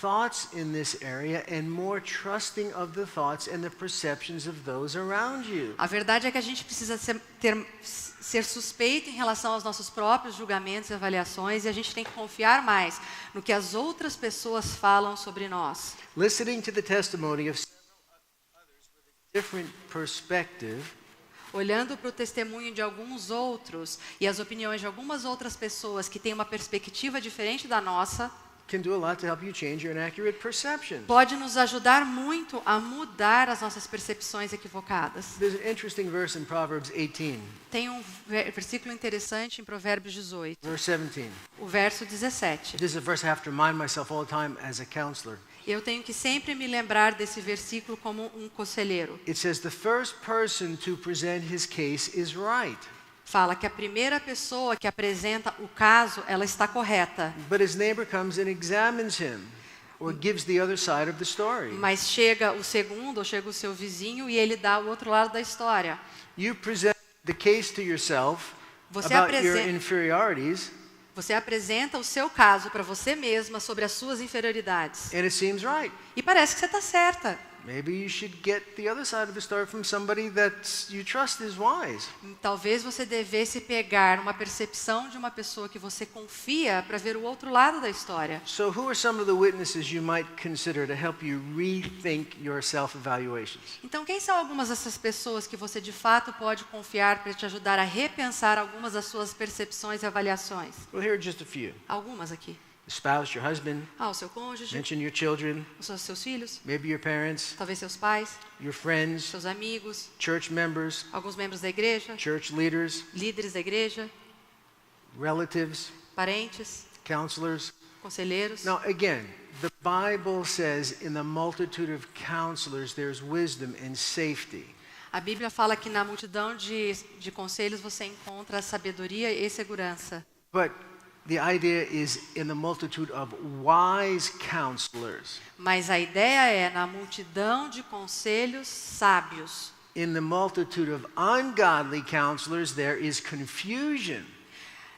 Speaker 2: thoughts in this area and more trusting of the thoughts and the perceptions of those around you.
Speaker 3: A verdade é que a gente precisa ser suspeito em relação aos nossos próprios julgamentos e avaliações, e a gente tem que confiar mais no que as outras pessoas falam sobre nós.
Speaker 2: Listening to the testimony of others with a different perspective
Speaker 3: Olhando para o testemunho de alguns outros e as opiniões de algumas outras pessoas que têm uma perspectiva diferente da nossa,
Speaker 2: can do a lot to help you change your inaccurate perceptions.
Speaker 3: pode nos ajudar muito a mudar as nossas percepções equivocadas.
Speaker 2: There's an interesting verse in Proverbs 18,
Speaker 3: Tem um versículo interessante em Provérbios 18,
Speaker 2: verse 17.
Speaker 3: o verso 17.
Speaker 2: This is a verse I have to remind myself all the time as a counselor.
Speaker 3: Eu tenho que sempre me lembrar desse versículo como um conselheiro.
Speaker 2: It says the first person to present his case is right,
Speaker 3: Fala que a primeira pessoa que apresenta o caso, ela está correta.
Speaker 2: but his neighbor comes and examines him or gives the other side of the story.
Speaker 3: Mas chega o segundo, ou chega o seu vizinho e ele dá o outro lado da história.
Speaker 2: You present the case to yourself
Speaker 3: Você
Speaker 2: about your
Speaker 3: apresenta-
Speaker 2: inferiorities,
Speaker 3: Você apresenta o seu caso para você mesma sobre as suas inferioridades.
Speaker 2: and it seems right.
Speaker 3: E parece que você está certa.
Speaker 2: Maybe you should get the other side of the story from somebody that you trust is wise.
Speaker 3: Talvez você devesse pegar uma percepção de uma pessoa que você confia para ver o outro lado da história.
Speaker 2: So who are some of the witnesses you might consider to help you rethink your self-evaluations?
Speaker 3: Então, quem são algumas dessas pessoas que você de fato pode confiar para te ajudar a repensar algumas das suas percepções e avaliações?
Speaker 2: Well, here are just a few.
Speaker 3: Algumas aqui.
Speaker 2: The spouse, your husband,
Speaker 3: Ah, o seu cônjuge,
Speaker 2: mention your children,
Speaker 3: os seus filhos,
Speaker 2: maybe your parents,
Speaker 3: talvez seus pais,
Speaker 2: your friends,
Speaker 3: seus amigos,
Speaker 2: church members,
Speaker 3: alguns membros da igreja,
Speaker 2: church leaders,
Speaker 3: líderes da igreja,
Speaker 2: relatives,
Speaker 3: parentes,
Speaker 2: counselors.
Speaker 3: conselheiros.
Speaker 2: Now, again, the Bible says in the multitude of counselors there's wisdom and safety.
Speaker 3: A Bíblia fala que na multidão de conselhos você encontra sabedoria e segurança.
Speaker 2: But the idea is in the multitude of wise counselors.
Speaker 3: Mas a ideia é na multidão de conselhos sábios.
Speaker 2: In the multitude of ungodly counselors, there is confusion.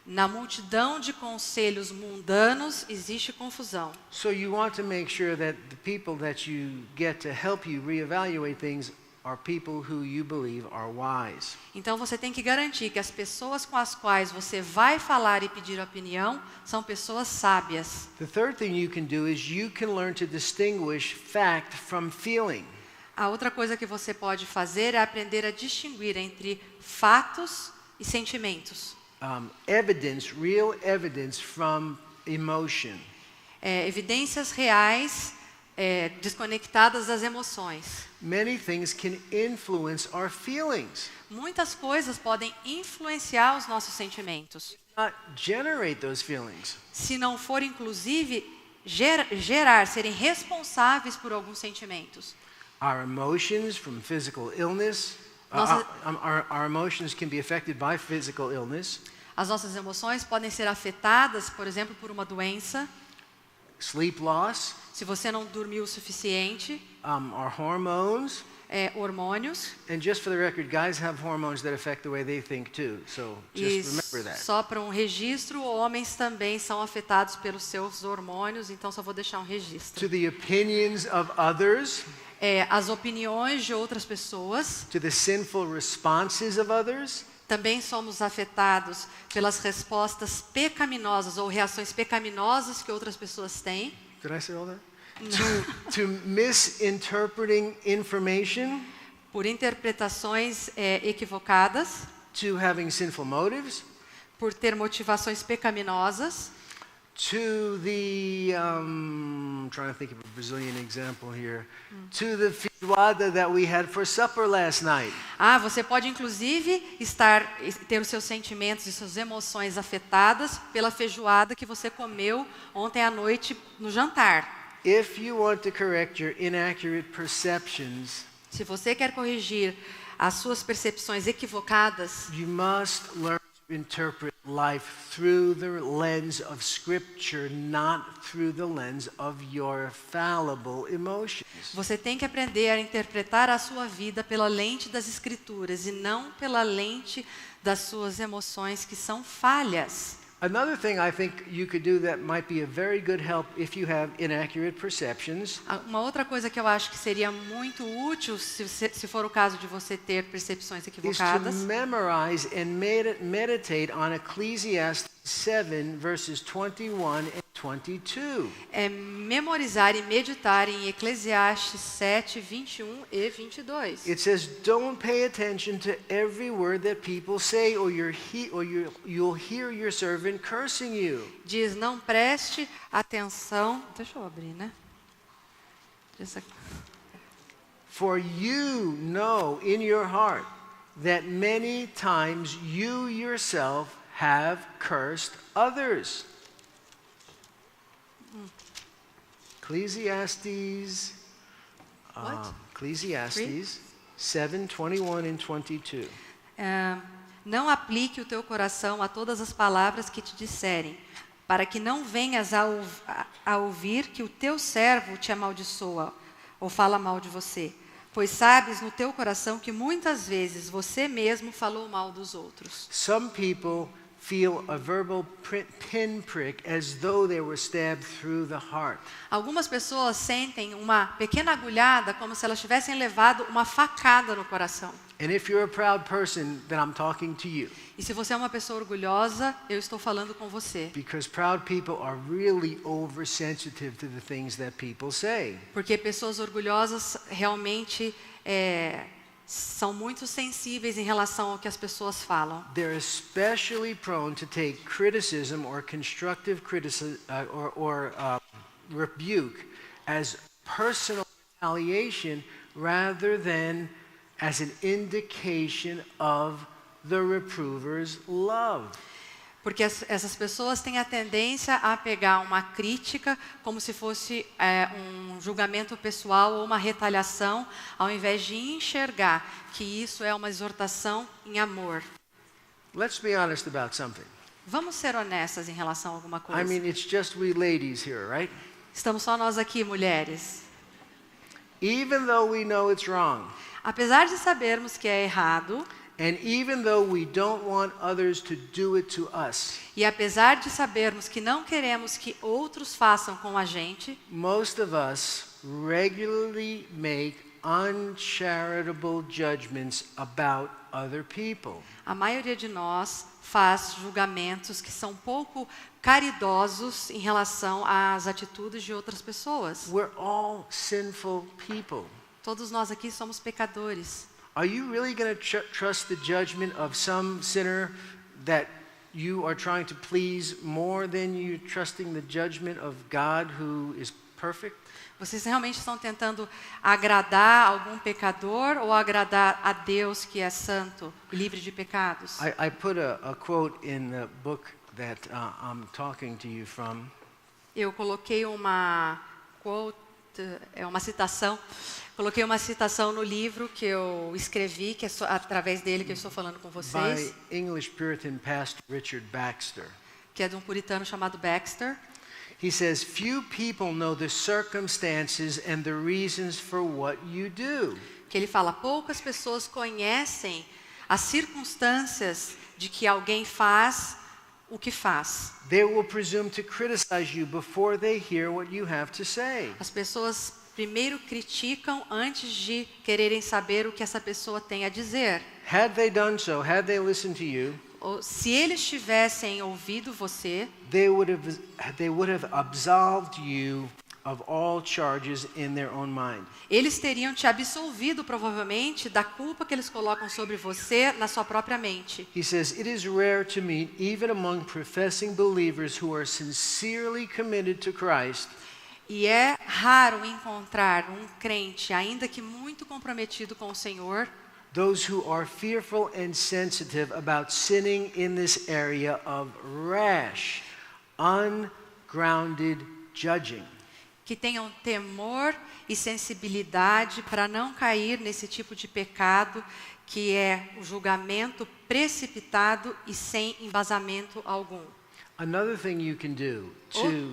Speaker 3: Na multidão de conselhos mundanos existe confusão.
Speaker 2: So you want to make sure that the people that you get to help you reevaluate things are people who you believe are wise.
Speaker 3: Então você tem que garantir que as pessoas com as quais você vai falar e pedir opinião são pessoas sábias.
Speaker 2: The third thing you can do is you can learn to distinguish fact from feeling.
Speaker 3: A outra coisa que você pode fazer é aprender a distinguir entre fatos e sentimentos.
Speaker 2: Evidence, real evidence from emotion.
Speaker 3: Evidências reais desconectadas das emoções.
Speaker 2: Many things can influence our feelings,
Speaker 3: Muitas coisas podem influenciar os nossos sentimentos.
Speaker 2: not generate those feelings.
Speaker 3: Se não for, inclusive, serem responsáveis por alguns sentimentos.
Speaker 2: Our emotions from physical illness, our emotions can be affected by physical illness,
Speaker 3: As nossas emoções podem ser afetadas, por exemplo, por uma doença.
Speaker 2: sleep loss,
Speaker 3: Se você não dormiu o suficiente,
Speaker 2: our hormones,
Speaker 3: hormônios.
Speaker 2: and just for the record, guys have hormones that affect the way they think too. So
Speaker 3: E
Speaker 2: just remember that.
Speaker 3: só para um registro, homens também são afetados pelos seus hormônios, então só vou deixar um registro.
Speaker 2: To the opinions of others,
Speaker 3: As opiniões de outras pessoas,
Speaker 2: to the sinful responses of others,
Speaker 3: também somos afetados pelas respostas pecaminosas ou reações pecaminosas que outras pessoas têm.
Speaker 2: did I say all that? To misinterpreting information,
Speaker 3: Por interpretações equivocadas,
Speaker 2: to having sinful motives,
Speaker 3: por ter motivações pecaminosas,
Speaker 2: to the trying to think of a Brazilian example here. To the feijoada that we had for supper last night.
Speaker 3: Você pode inclusive ter os seus sentimentos e suas emoções afetadas pela feijoada que você comeu ontem à noite no jantar.
Speaker 2: If you want to correct your inaccurate perceptions,
Speaker 3: se você quer corrigir as suas percepções equivocadas,
Speaker 2: you must learn to interpret life through the lens of Scripture, not through the lens of your fallible emotions.
Speaker 3: Você tem que aprender a interpretar a sua vida pela lente das Escrituras e não pela lente das suas emoções que são falhas.
Speaker 2: Another thing I think you could do that might be a very good help if you have inaccurate perceptions.
Speaker 3: Uma outra coisa que eu acho que seria muito útil se for o caso de você ter percepções equivocadas.
Speaker 2: Is to memorize and meditate on Ecclesiastes 7 verses 21 and 22.
Speaker 3: É memorizar e meditar em Eclesiastes 7, 21 e 22.
Speaker 2: It says, "Don't pay attention to every word that people say, or you'll hear your servant cursing you."
Speaker 3: Diz, não preste atenção. Deixa eu abrir, né?
Speaker 2: For you know in your heart that many times you yourself have cursed others. Ecclesiastes 7, 21 and 22.
Speaker 3: Não aplique o teu coração a todas as palavras que te disserem, para que não venhas a ouvir que o teu servo te amaldiçoa ou fala mal de você. Pois sabes no teu coração que muitas vezes você mesmo falou mal dos outros.
Speaker 2: Some people feel a verbal pinprick as though they were stabbed through the heart.
Speaker 3: Algumas pessoas sentem uma pequena agulhada como se elas tivessem levado uma facada no coração.
Speaker 2: And if you're a proud person, then I'm talking to you.
Speaker 3: E se você é uma pessoa orgulhosa, eu estou falando com você.
Speaker 2: Because proud people are really oversensitive to the things that people say.
Speaker 3: Porque pessoas orgulhosas realmente são muito sensíveis em relação ao que as pessoas falam.
Speaker 2: They're especially prone to take criticism or constructive criticism or rebuke as personal retaliation rather than as an indication of the reprover's love.
Speaker 3: Porque essas pessoas têm a tendência a pegar uma crítica como se fosse um julgamento pessoal ou uma retaliação, ao invés de enxergar que isso é uma exortação em amor.
Speaker 2: Let's be honest about something.
Speaker 3: Vamos ser honestas em relação a alguma coisa.
Speaker 2: I mean, it's just we ladies here, right?
Speaker 3: Estamos só nós aqui, mulheres.
Speaker 2: Even though we know it's wrong.
Speaker 3: Apesar de sabermos que é errado,
Speaker 2: and even though we don't want others to do it to us,
Speaker 3: e apesar de sabermos que não queremos que outros façam com a gente,
Speaker 2: most of us regularly make uncharitable judgments about other people.
Speaker 3: A maioria de nós faz julgamentos que são pouco caridosos em relação às atitudes de outras pessoas.
Speaker 2: We're all sinful people.
Speaker 3: Todos nós aqui somos pecadores.
Speaker 2: Are you really going to trust the judgment of some sinner that you are trying to please more than you trusting the judgment of God who is perfect?
Speaker 3: Vocês realmente estão tentando agradar algum pecador ou agradar a Deus que é santo, livre de pecados?
Speaker 2: I put a quote in the book that I'm talking to you from.
Speaker 3: Eu coloquei uma quote, uma citação. Coloquei uma citação no livro que eu escrevi, que é através dele que eu estou falando com vocês.
Speaker 2: By English Puritan pastor Richard Baxter.
Speaker 3: Que é de um puritano chamado Baxter.
Speaker 2: He says, "Few people know the circumstances and the reasons for what you do."
Speaker 3: Que ele fala, poucas pessoas conhecem as circunstâncias de que alguém faz o que faz.
Speaker 2: They will presume to criticize you before they hear what you have to say.
Speaker 3: As pessoas primeiro criticam antes de quererem saber o que essa pessoa tem a dizer.
Speaker 2: Had they done so, had they listened to you,
Speaker 3: ou se eles tivessem ouvido você,
Speaker 2: they would have absolved you of all charges in their own mind.
Speaker 3: Eles teriam te absolvido provavelmente da culpa que eles colocam sobre você na sua própria mente.
Speaker 2: He says, "It is rare to meet even among professing believers who are sincerely committed to Christ."
Speaker 3: E é raro encontrar um crente, ainda que muito comprometido com o Senhor,
Speaker 2: those who are fearful and sensitive about sinning in this area of rash, ungrounded judging.
Speaker 3: que tenham temor e sensibilidade para não cair nesse tipo de pecado, que é o julgamento precipitado e sem embasamento algum.
Speaker 2: Another thing you can do to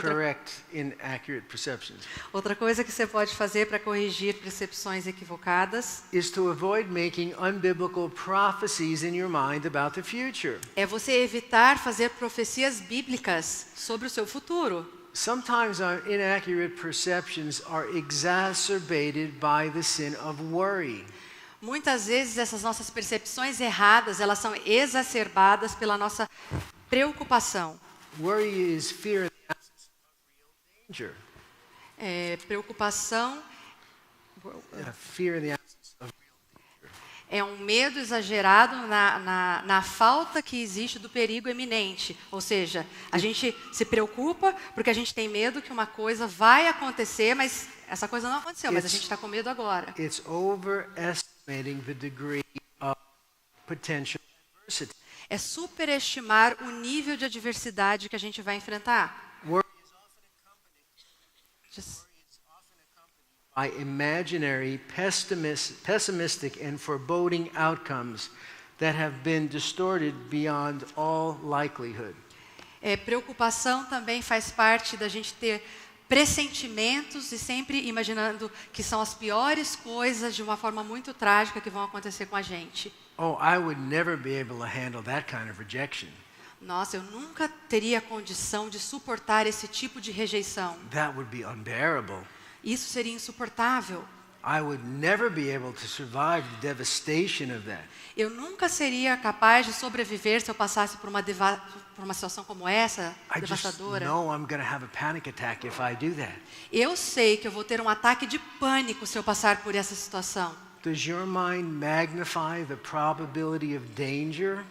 Speaker 2: correct inaccurate perceptions
Speaker 3: Outra coisa que você pode fazer para corrigir percepções equivocadas
Speaker 2: is to avoid making unbiblical prophecies in your mind about the future.
Speaker 3: é você evitar fazer profecias bíblicas sobre o seu futuro.
Speaker 2: Sometimes our inaccurate perceptions are exacerbated by the sin of worry.
Speaker 3: Muitas vezes essas nossas percepções erradas, elas são exacerbadas pela nossa preocupação.
Speaker 2: Worry is fear in the absence of real danger.
Speaker 3: Preocupação
Speaker 2: Fear in the absence of
Speaker 3: é um medo exagerado na falta que existe do perigo eminente. Ou seja, a gente se preocupa porque a gente tem medo que uma coisa vai acontecer, mas essa coisa não aconteceu, mas a gente está com medo agora.
Speaker 2: It's overestimating the degree of potential adversity.
Speaker 3: É superestimar o nível de adversidade que a gente vai enfrentar.
Speaker 2: Worry is often
Speaker 3: Just-
Speaker 2: by imaginary, pessimistic, and foreboding outcomes that have been distorted beyond all likelihood.
Speaker 3: Preocupação também faz parte da gente ter pressentimentos e sempre imaginando que são as piores coisas de uma forma muito trágica que vão acontecer com a gente.
Speaker 2: Oh, I would never be able to handle that kind of rejection.
Speaker 3: Nossa, eu nunca teria condição de suportar esse tipo de rejeição.
Speaker 2: That would be unbearable.
Speaker 3: Isso seria insuportável.
Speaker 2: I would never be able to survive the devastation of that.
Speaker 3: Eu nunca seria capaz de sobreviver se eu passasse por uma situação como essa,
Speaker 2: I just
Speaker 3: devastadora.
Speaker 2: know I'm going to have a panic attack if I do that.
Speaker 3: Eu sei que eu vou ter um ataque de pânico se eu passar por essa situação.
Speaker 2: Does your mind magnify the probability of danger?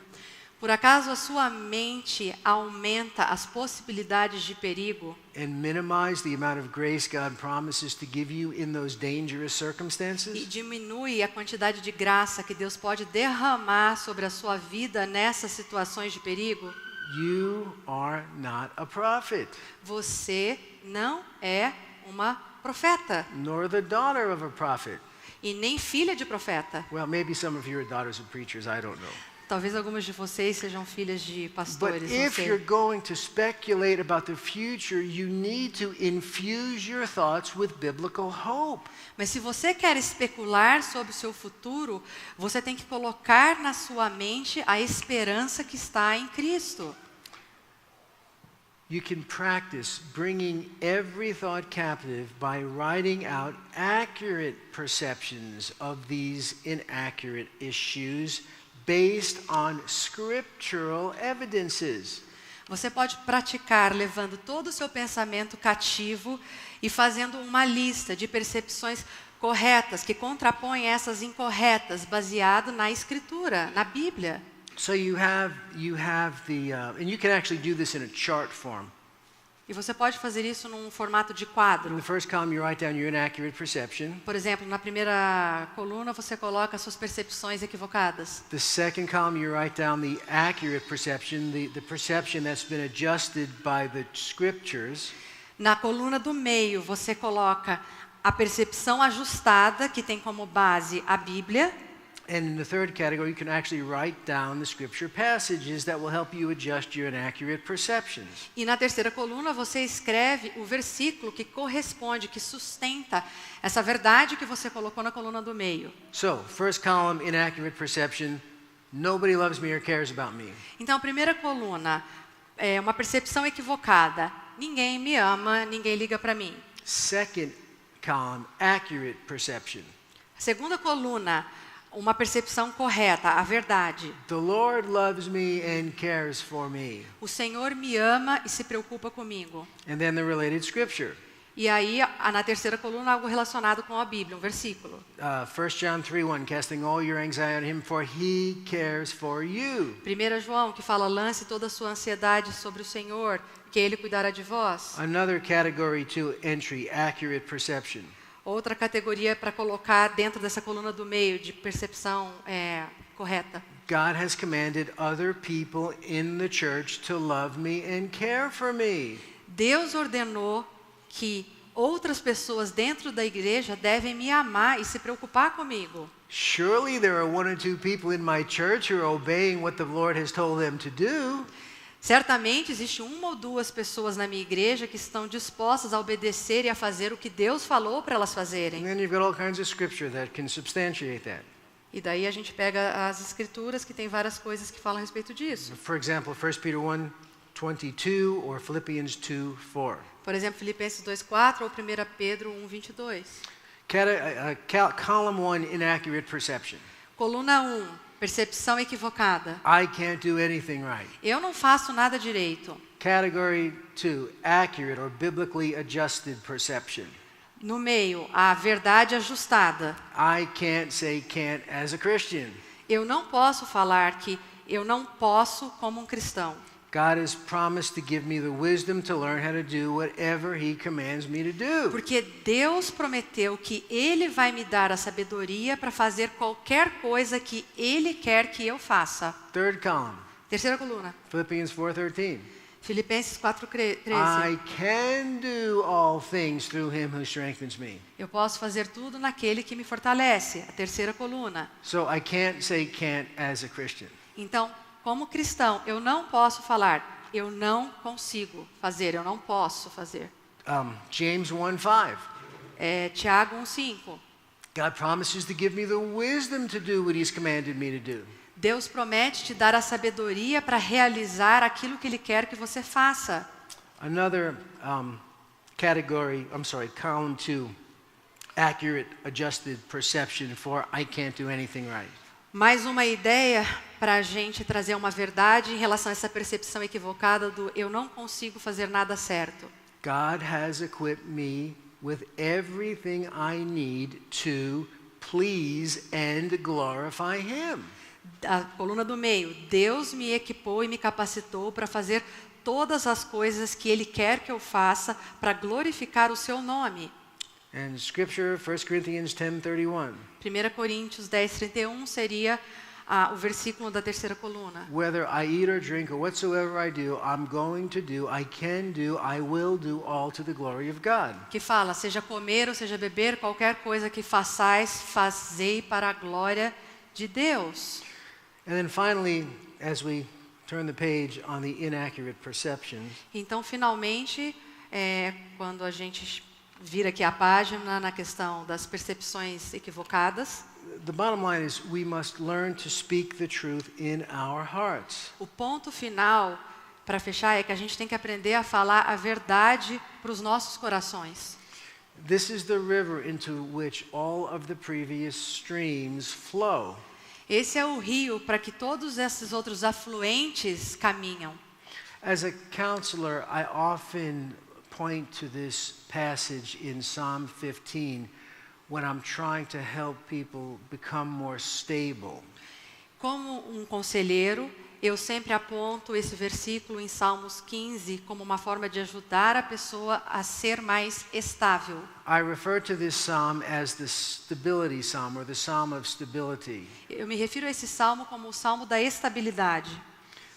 Speaker 3: Por acaso a sua mente aumenta as possibilidades de perigo
Speaker 2: And minimize the amount of grace God promises to give you in those dangerous
Speaker 3: e
Speaker 2: circumstances?
Speaker 3: diminui a quantidade de graça que Deus pode derramar sobre a sua vida nessas situações de perigo?
Speaker 2: You are not a prophet,
Speaker 3: Você não é uma profeta
Speaker 2: nor the daughter of a prophet.
Speaker 3: e nem filha de profeta.
Speaker 2: Well, maybe some of you are daughters of preachers, I don't know.
Speaker 3: Talvez algumas de vocês sejam filhas de
Speaker 2: But
Speaker 3: pastores, não
Speaker 2: if you're
Speaker 3: sei.
Speaker 2: going to speculate about the future, you need to infuse your thoughts with biblical hope.
Speaker 3: Mas se você quer especular sobre o seu futuro, você tem que colocar na sua mente a esperança que está em Cristo.
Speaker 2: You can practice bringing every thought captive by writing out accurate perceptions of these inaccurate issues based on scriptural evidences.
Speaker 3: Você pode praticar levando todo o seu pensamento cativo e fazendo uma lista de percepções corretas que contrapõem essas incorretas, baseado na Escritura, na Bíblia.
Speaker 2: So you have the, and you can actually do this in a chart form.
Speaker 3: E você pode fazer isso num formato de
Speaker 2: In
Speaker 3: quadro.
Speaker 2: the first column, you write down your inaccurate perception.
Speaker 3: Por exemplo, na primeira coluna você coloca suas percepções equivocadas.
Speaker 2: The second column, you write down the accurate perception, the perception that's been adjusted by the scriptures.
Speaker 3: Na coluna do meio você coloca a percepção ajustada, que tem como base a Bíblia.
Speaker 2: And in the third category, you can actually write down the scripture passages that will help you adjust your inaccurate perceptions.
Speaker 3: E na terceira coluna você escreve o versículo que corresponde, que sustenta essa verdade que você colocou na coluna do meio.
Speaker 2: So, first column, inaccurate perception, nobody loves me or cares about me.
Speaker 3: Então, a primeira coluna é uma percepção equivocada. Ninguém me ama, ninguém liga para mim.
Speaker 2: Second column, accurate perception.
Speaker 3: A segunda coluna, uma percepção correta, a verdade.
Speaker 2: The Lord loves me and cares for me.
Speaker 3: O Senhor me ama e se preocupa comigo.
Speaker 2: And then the related scripture.
Speaker 3: E aí, na terceira coluna, algo relacionado com a Bíblia, um versículo.
Speaker 2: 1 John 3:1, casting all your anxiety on him, for he cares for you.
Speaker 3: 1 João, que fala, lance toda a sua ansiedade sobre o Senhor, que Ele cuidará de vós.
Speaker 2: Another category to entry, accurate perception.
Speaker 3: Outra categoria para colocar dentro dessa coluna do meio, de percepção correta.
Speaker 2: God has commanded other people in the church to love me and care for me.
Speaker 3: Deus ordenou que outras pessoas dentro da igreja devem me amar e se preocupar comigo.
Speaker 2: Surely there are one or two people in my church who are obeying what the Lord has told them to do.
Speaker 3: Certamente existe uma ou duas pessoas na minha igreja que estão dispostas a obedecer e a fazer o que Deus falou para elas
Speaker 2: And
Speaker 3: fazerem.
Speaker 2: then you've got all kinds of scripture that can substantiate that.
Speaker 3: E daí a gente pega as escrituras que tem várias coisas que falam a respeito disso.
Speaker 2: For example, 1 Peter 1:22 or Philippians 2:4.
Speaker 3: Por exemplo, Filipenses 2:4 ou 1 Pedro 1:22.
Speaker 2: Column 1, inaccurate perception.
Speaker 3: Coluna 1, percepção equivocada.
Speaker 2: I can't do anything right.
Speaker 3: Eu não faço nada direito.
Speaker 2: Category 2, accurate or biblically adjusted perception.
Speaker 3: No meio, a verdade ajustada.
Speaker 2: I can't say can't as a Christian.
Speaker 3: Eu não posso falar que eu não posso como um cristão.
Speaker 2: God has promised to give me the wisdom to learn how to do whatever He commands me to do.
Speaker 3: Porque Deus prometeu que Ele vai me dar a sabedoria para fazer qualquer coisa que Ele quer que eu faça.
Speaker 2: Third column,
Speaker 3: Terceira coluna,
Speaker 2: Philippians 4:13.
Speaker 3: Filipenses 4:13.
Speaker 2: I can do all things through Him who strengthens me.
Speaker 3: Eu posso fazer tudo naquele que me fortalece. A terceira coluna.
Speaker 2: So I can't say can't as a Christian.
Speaker 3: Então, como cristão, eu não posso falar, eu não consigo fazer, eu não posso fazer.
Speaker 2: James 1:5.
Speaker 3: Tiago 1:5.
Speaker 2: God promises to give me the wisdom to do what He's commanded me to do.
Speaker 3: Deus promete te dar a sabedoria para realizar aquilo que Ele quer que você faça.
Speaker 2: Another column 2, accurate adjusted perception for I can't do anything right.
Speaker 3: Mais uma ideia para a gente trazer uma verdade em relação a essa percepção equivocada do eu não consigo fazer nada certo.
Speaker 2: God has equipped me with everything I need to please and glorify Him.
Speaker 3: A coluna do meio, Deus me equipou e me capacitou para fazer todas as coisas que Ele quer que eu faça para glorificar o Seu nome.
Speaker 2: And scripture, 1 Corinthians 10:31.
Speaker 3: 1 Coríntios 10:31 seria o versículo da terceira coluna.
Speaker 2: Whether I eat or drink or whatsoever I do, I'm going to do, I can do, I will do all to the glory of God.
Speaker 3: Que fala, seja comer ou seja beber, qualquer coisa que façais, fazei para a glória de Deus.
Speaker 2: And then finally, as we turn the page on the inaccurate perceptions,
Speaker 3: Então, finalmente, quando a gente vira aqui a página na questão das percepções equivocadas,
Speaker 2: the bottom line is we must learn to speak the truth in our hearts.
Speaker 3: o ponto final, para fechar, é que a gente tem que aprender a falar a verdade para os nossos corações.
Speaker 2: This is the river into which all of the previous streams flow.
Speaker 3: Esse é o rio para que todos esses outros afluentes caminham.
Speaker 2: As a counselor, I often point to this passage in Psalm 15 when I'm trying to help people become more stable.
Speaker 3: Como um conselheiro, eu sempre aponto esse versículo em Salmos 15 como uma forma de ajudar a pessoa a ser mais estável.
Speaker 2: I refer to this psalm as the stability psalm or the psalm of stability
Speaker 3: Eu me refiro a esse salmo como o salmo da estabilidade.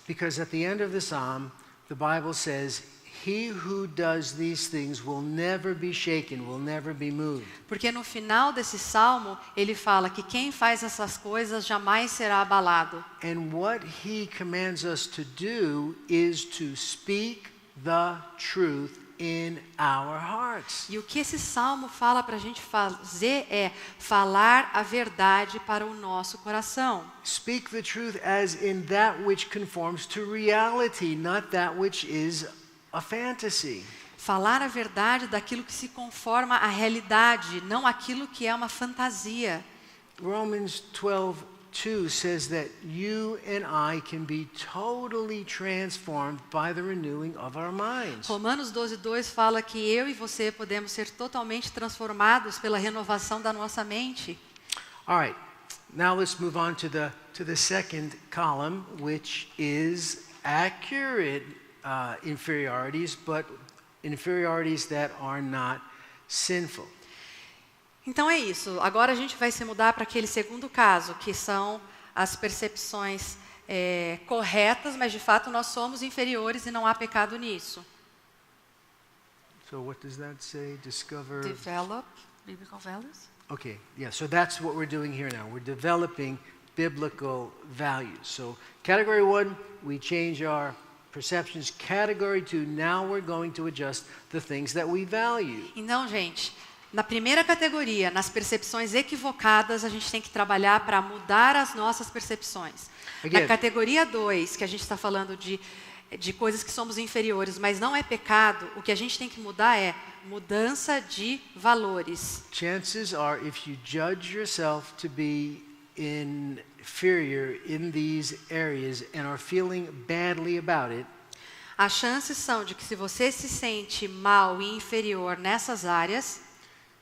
Speaker 2: because at the end of the psalm, the Bible says, "He who does these things will never be shaken, will never be moved."
Speaker 3: Porque no final desse salmo, ele fala que quem faz essas coisas jamais será abalado.
Speaker 2: And what he commands us to do is to speak the truth in our hearts.
Speaker 3: E o que esse salmo fala para a gente fazer é falar a verdade para o nosso coração.
Speaker 2: Speak the truth as in that which conforms to reality, not that which is a fantasy.
Speaker 3: Falar a verdade daquilo que se conforma à realidade, não aquilo que é uma fantasia.
Speaker 2: Romans 2 says that you and I can be totally transformed by the renewing of our minds.
Speaker 3: Romanos 12:2 fala que eu e você podemos ser totalmente transformados pela renovação da nossa mente.
Speaker 2: All right. Now let's move on to the second column, which is accurate inferiorities, but inferiorities that are not sinful.
Speaker 3: Então é isso. Agora a gente vai se mudar para aquele segundo caso, que são as percepções corretas, mas de fato nós somos inferiores e não há pecado nisso.
Speaker 2: So what does that say? Discover.
Speaker 3: Develop biblical values.
Speaker 2: Okay, yeah, so that's what we're doing here now. We're developing biblical values. So category 1, we change our perceptions. Category 2, now we're going to adjust the things that we value.
Speaker 3: Então, gente, na primeira categoria, nas percepções equivocadas, a gente tem que trabalhar para mudar as nossas percepções.
Speaker 2: Again.
Speaker 3: Na categoria 2, que a gente está falando de coisas que somos inferiores, mas não é pecado, o que a gente tem que mudar é mudança de valores.
Speaker 2: Chances are, if you judge yourself to be inferior in these areas and are feeling badly about it,
Speaker 3: As chances são de que se você se sente mal e inferior nessas áreas,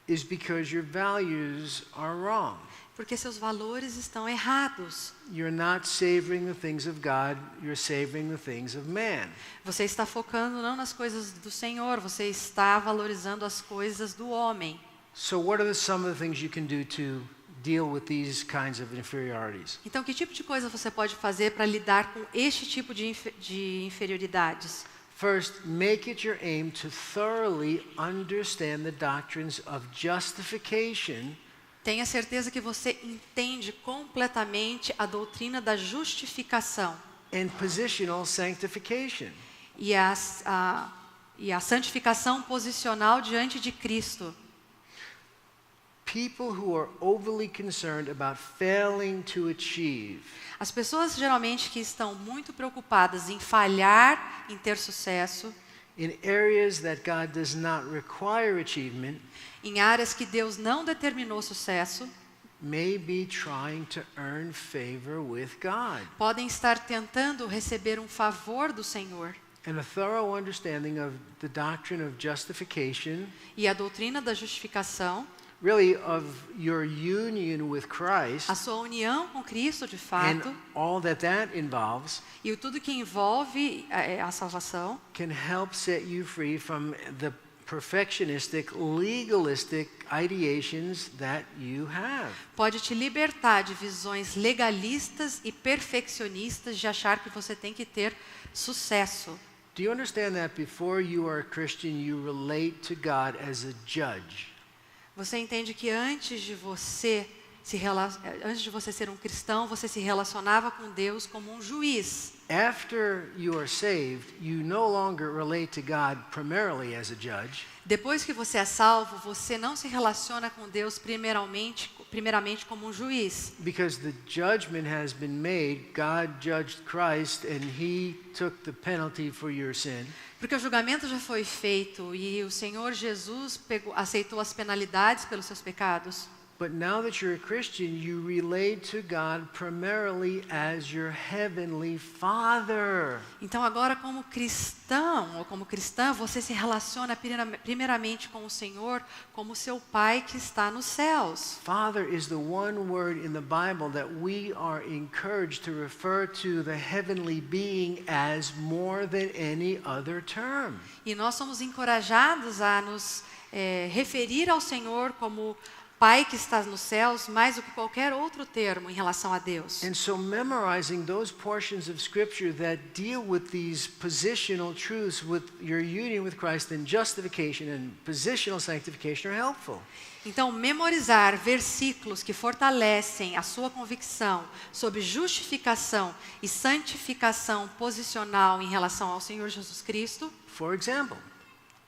Speaker 2: is because your values are wrong.
Speaker 3: porque seus valores estão errados.
Speaker 2: You're not savoring the things of God, you're savoring the things of man.
Speaker 3: Você está focando não nas coisas do Senhor, você está valorizando as coisas do homem.
Speaker 2: So what are some of the things you can do to deal with these kinds of inferiorities?
Speaker 3: Então, que tipo de coisa você pode fazer para lidar com este tipo de inferioridades?
Speaker 2: First, make it your aim to thoroughly understand the doctrines of justification
Speaker 3: Tenha certeza que você entende completamente a doutrina da justificação
Speaker 2: and positional sanctification.
Speaker 3: e a santificação posicional diante de Cristo.
Speaker 2: People who are overly concerned about failing to achieve
Speaker 3: As pessoas geralmente que estão muito preocupadas em falhar, em ter sucesso,
Speaker 2: in areas that God does not require achievement
Speaker 3: em áreas que Deus não determinou sucesso,
Speaker 2: may be trying to earn favor with God.
Speaker 3: podem estar tentando receber um favor do Senhor.
Speaker 2: And a thorough understanding of the doctrine of justification,
Speaker 3: E a doutrina da justificação,
Speaker 2: really of your union with Christ,
Speaker 3: a sua união com Cristo de
Speaker 2: and
Speaker 3: fato,
Speaker 2: all that involves,
Speaker 3: e tudo que envolve a salvação,
Speaker 2: can help set you free from the perfectionistic, legalistic ideations that you have.
Speaker 3: pode te libertar de visões legalistas e perfeccionistas de achar que você tem que ter sucesso.
Speaker 2: Do you understand that before you are a Christian, you relate to God as a judge?
Speaker 3: Você entende que antes de você ser um cristão, você se relacionava com Deus como um juiz.
Speaker 2: After you are saved, you no longer relate to God primarily as a judge.
Speaker 3: Depois que você é salvo, você não se relaciona com Deus primeiramente como um juiz.
Speaker 2: Because the judgment has been made, God judged Christ and he took the penalty for your sin.
Speaker 3: Porque o julgamento já foi feito e o Senhor Jesus aceitou as penalidades pelos seus pecados.
Speaker 2: But now that you're a Christian, you relate to God primarily as your heavenly Father.
Speaker 3: Então agora como cristão ou como cristã, você se relaciona primeiramente com o Senhor como seu Pai que está nos céus.
Speaker 2: Father is the one word in the Bible that we are encouraged to refer to the heavenly being as more than any other term.
Speaker 3: E nós somos encorajados a nos referir ao Senhor como Pai que está nos céus, mais do que qualquer outro termo em relação a Deus.
Speaker 2: And so memorizing those portions of Scripture that deal with these positional truths with your union with Christ and justification and positional sanctification are helpful.
Speaker 3: Então, memorizar versículos que fortalecem a sua convicção sobre justificação e santificação posicional em relação ao Senhor Jesus Cristo.
Speaker 2: For example,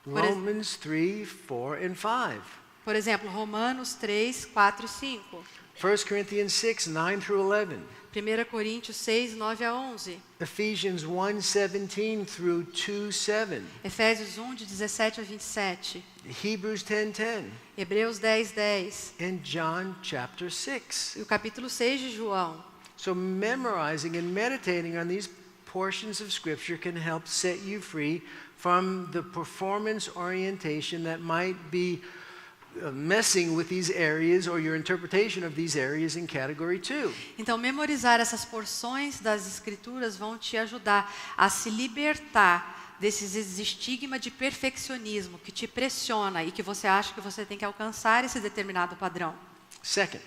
Speaker 2: Romans 3, 4, and 5.
Speaker 3: Por exemplo, Romanos 3, 4 e 5.
Speaker 2: 1 Corinthians 6, 9 through 11.
Speaker 3: 1 Coríntios 6, 9 a 11.
Speaker 2: Ephesians 1, 17 through 2, 7.
Speaker 3: Efésios 1, de 17 a 27.
Speaker 2: Hebrews 10, 10.
Speaker 3: Hebreus 10, 10.
Speaker 2: And John chapter 6.
Speaker 3: E o capítulo 6 de João.
Speaker 2: So memorizing and meditating on these portions of Scripture can help set you free from the performance orientation that might be messing with these areas or your interpretation of these areas in category 2.
Speaker 3: Então, memorizar essas porções das Escrituras vão te ajudar a se libertar desses estigma de perfeccionismo que te pressiona e que você acha que você tem que alcançar esse determinado padrão.
Speaker 2: Second,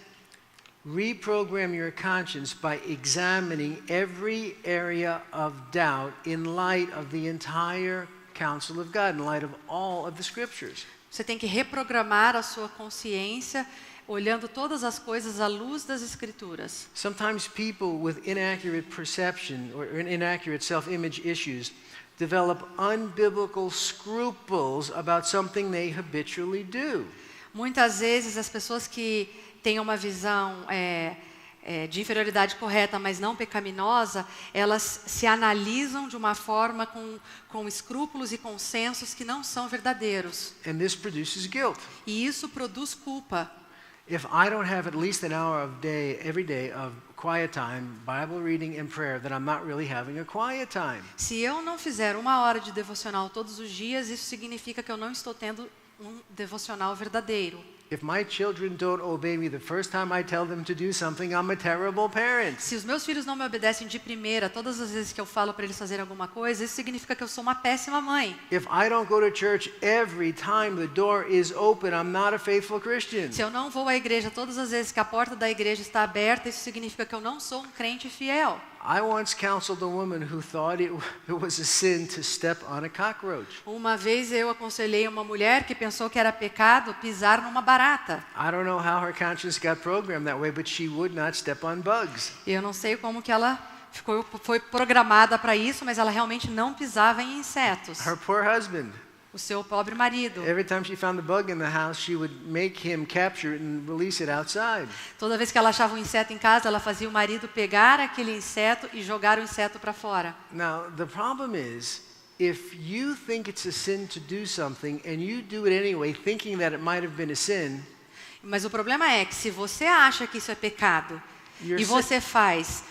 Speaker 2: reprogram your conscience by examining every area of doubt in light of the entire counsel of God, in light of all of the Scriptures.
Speaker 3: Você tem que reprogramar a sua consciência olhando todas as coisas à luz das Escrituras.
Speaker 2: Sometimes people with inaccurate perception or inaccurate self-image issues develop unbiblical scruples about something they habitually do.
Speaker 3: Muitas vezes as pessoas que têm uma visão de inferioridade correta, mas não pecaminosa, elas se analisam de uma forma com escrúpulos e consensos que não são verdadeiros.
Speaker 2: And this produces guilt.
Speaker 3: E isso produz culpa.
Speaker 2: If I don't have at least an hour every day of quiet time, Bible reading and prayer, then I'm not really having a quiet time.
Speaker 3: Se eu não fizer 1 hora de devocional todos os dias, isso significa que eu não estou tendo um devocional verdadeiro.
Speaker 2: If my children don't obey me the first time I tell them to do something, I'm a terrible parent.
Speaker 3: Se os meus filhos não me obedecem de primeira, todas as vezes que eu falo para eles fazerem alguma coisa, isso significa que eu sou uma péssima mãe.
Speaker 2: If I don't go to church every time the door is open, I'm not a faithful Christian.
Speaker 3: Se eu não vou à igreja todas as vezes que a porta da igreja está aberta, isso significa que eu não sou um crente fiel.
Speaker 2: I once counseled a woman who thought it was a sin to step on a cockroach.
Speaker 3: Uma vez eu aconselhei uma mulher que pensou que era pecado pisar numa barata.
Speaker 2: I don't know how her conscience got programmed that way, but she would not step on bugs.
Speaker 3: Eu não sei como que ela foi programada para isso, mas ela realmente não pisava em insetos.
Speaker 2: Her poor husband.
Speaker 3: O seu pobre marido.
Speaker 2: Every time she found the bug in the house, she would make him capture it and release it outside.
Speaker 3: Toda vez que ela achava um inseto em casa, ela fazia o marido pegar aquele inseto e jogar o inseto para fora.
Speaker 2: Now, the problem is, if you think it's a sin to do something and you do it anyway, thinking that it might have been a sin,
Speaker 3: mas o problema é que se você acha que isso é pecado e você faz,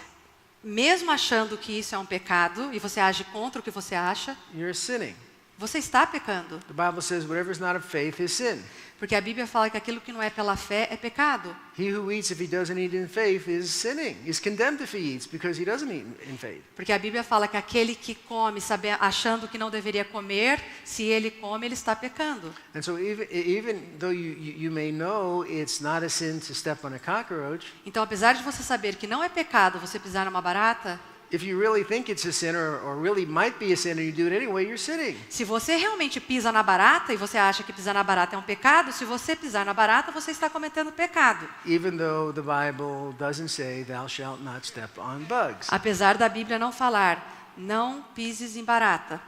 Speaker 3: mesmo achando que isso é um pecado, e você age contra o que você acha,
Speaker 2: you're sinning.
Speaker 3: você está pecando.
Speaker 2: The Bible says whatever is not of faith is sin.
Speaker 3: Porque a Bíblia fala que aquilo que não é pela fé é pecado.
Speaker 2: He who eats if he doesn't eat in faith is sinning. He's condemned if he eats because he doesn't eat in faith.
Speaker 3: Porque a Bíblia fala que aquele que come achando que não deveria comer, se ele come, ele está pecando.
Speaker 2: And so even though you may know it's not a sin to step on a cockroach,
Speaker 3: então apesar de você saber que não é pecado você pisar numa barata,
Speaker 2: if you really think it's a sin or really might be a sin and you do it anyway, you're sinning.
Speaker 3: se você realmente pisa na barata e você acha que pisar na barata é um pecado, se você pisar na barata, você está cometendo pecado.
Speaker 2: Even though the Bible doesn't say thou shalt not step on bugs.
Speaker 3: Apesar da Bíblia não falar, não pises em barata.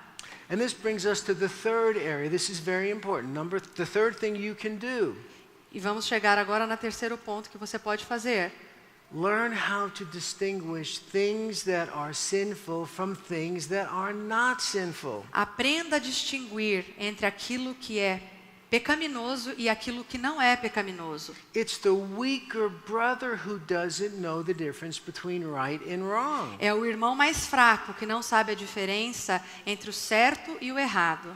Speaker 2: And this brings us to the third area. This is very important. The third thing you can do.
Speaker 3: E vamos chegar agora no terceiro ponto que você pode fazer.
Speaker 2: Learn how to distinguish things that are sinful from things that are not sinful.
Speaker 3: Aprenda a distinguir entre aquilo que é pecaminoso e aquilo que não é pecaminoso.
Speaker 2: It's the weaker brother who doesn't know the difference between right and wrong.
Speaker 3: É o irmão mais fraco que não sabe a diferença entre o certo e o errado.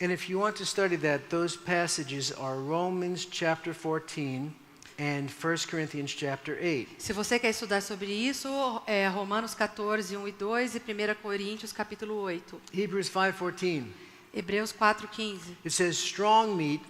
Speaker 2: And if you want to study that, those passages are Romans chapter 14 and 1 Corinthians chapter 8.
Speaker 3: Se você quer estudar sobre isso, é Romanos 14, 1 e 2 e 1 Coríntios capítulo 8.
Speaker 2: Hebrews 5:14.
Speaker 3: Hebreus 4:15.
Speaker 2: It says strong meat,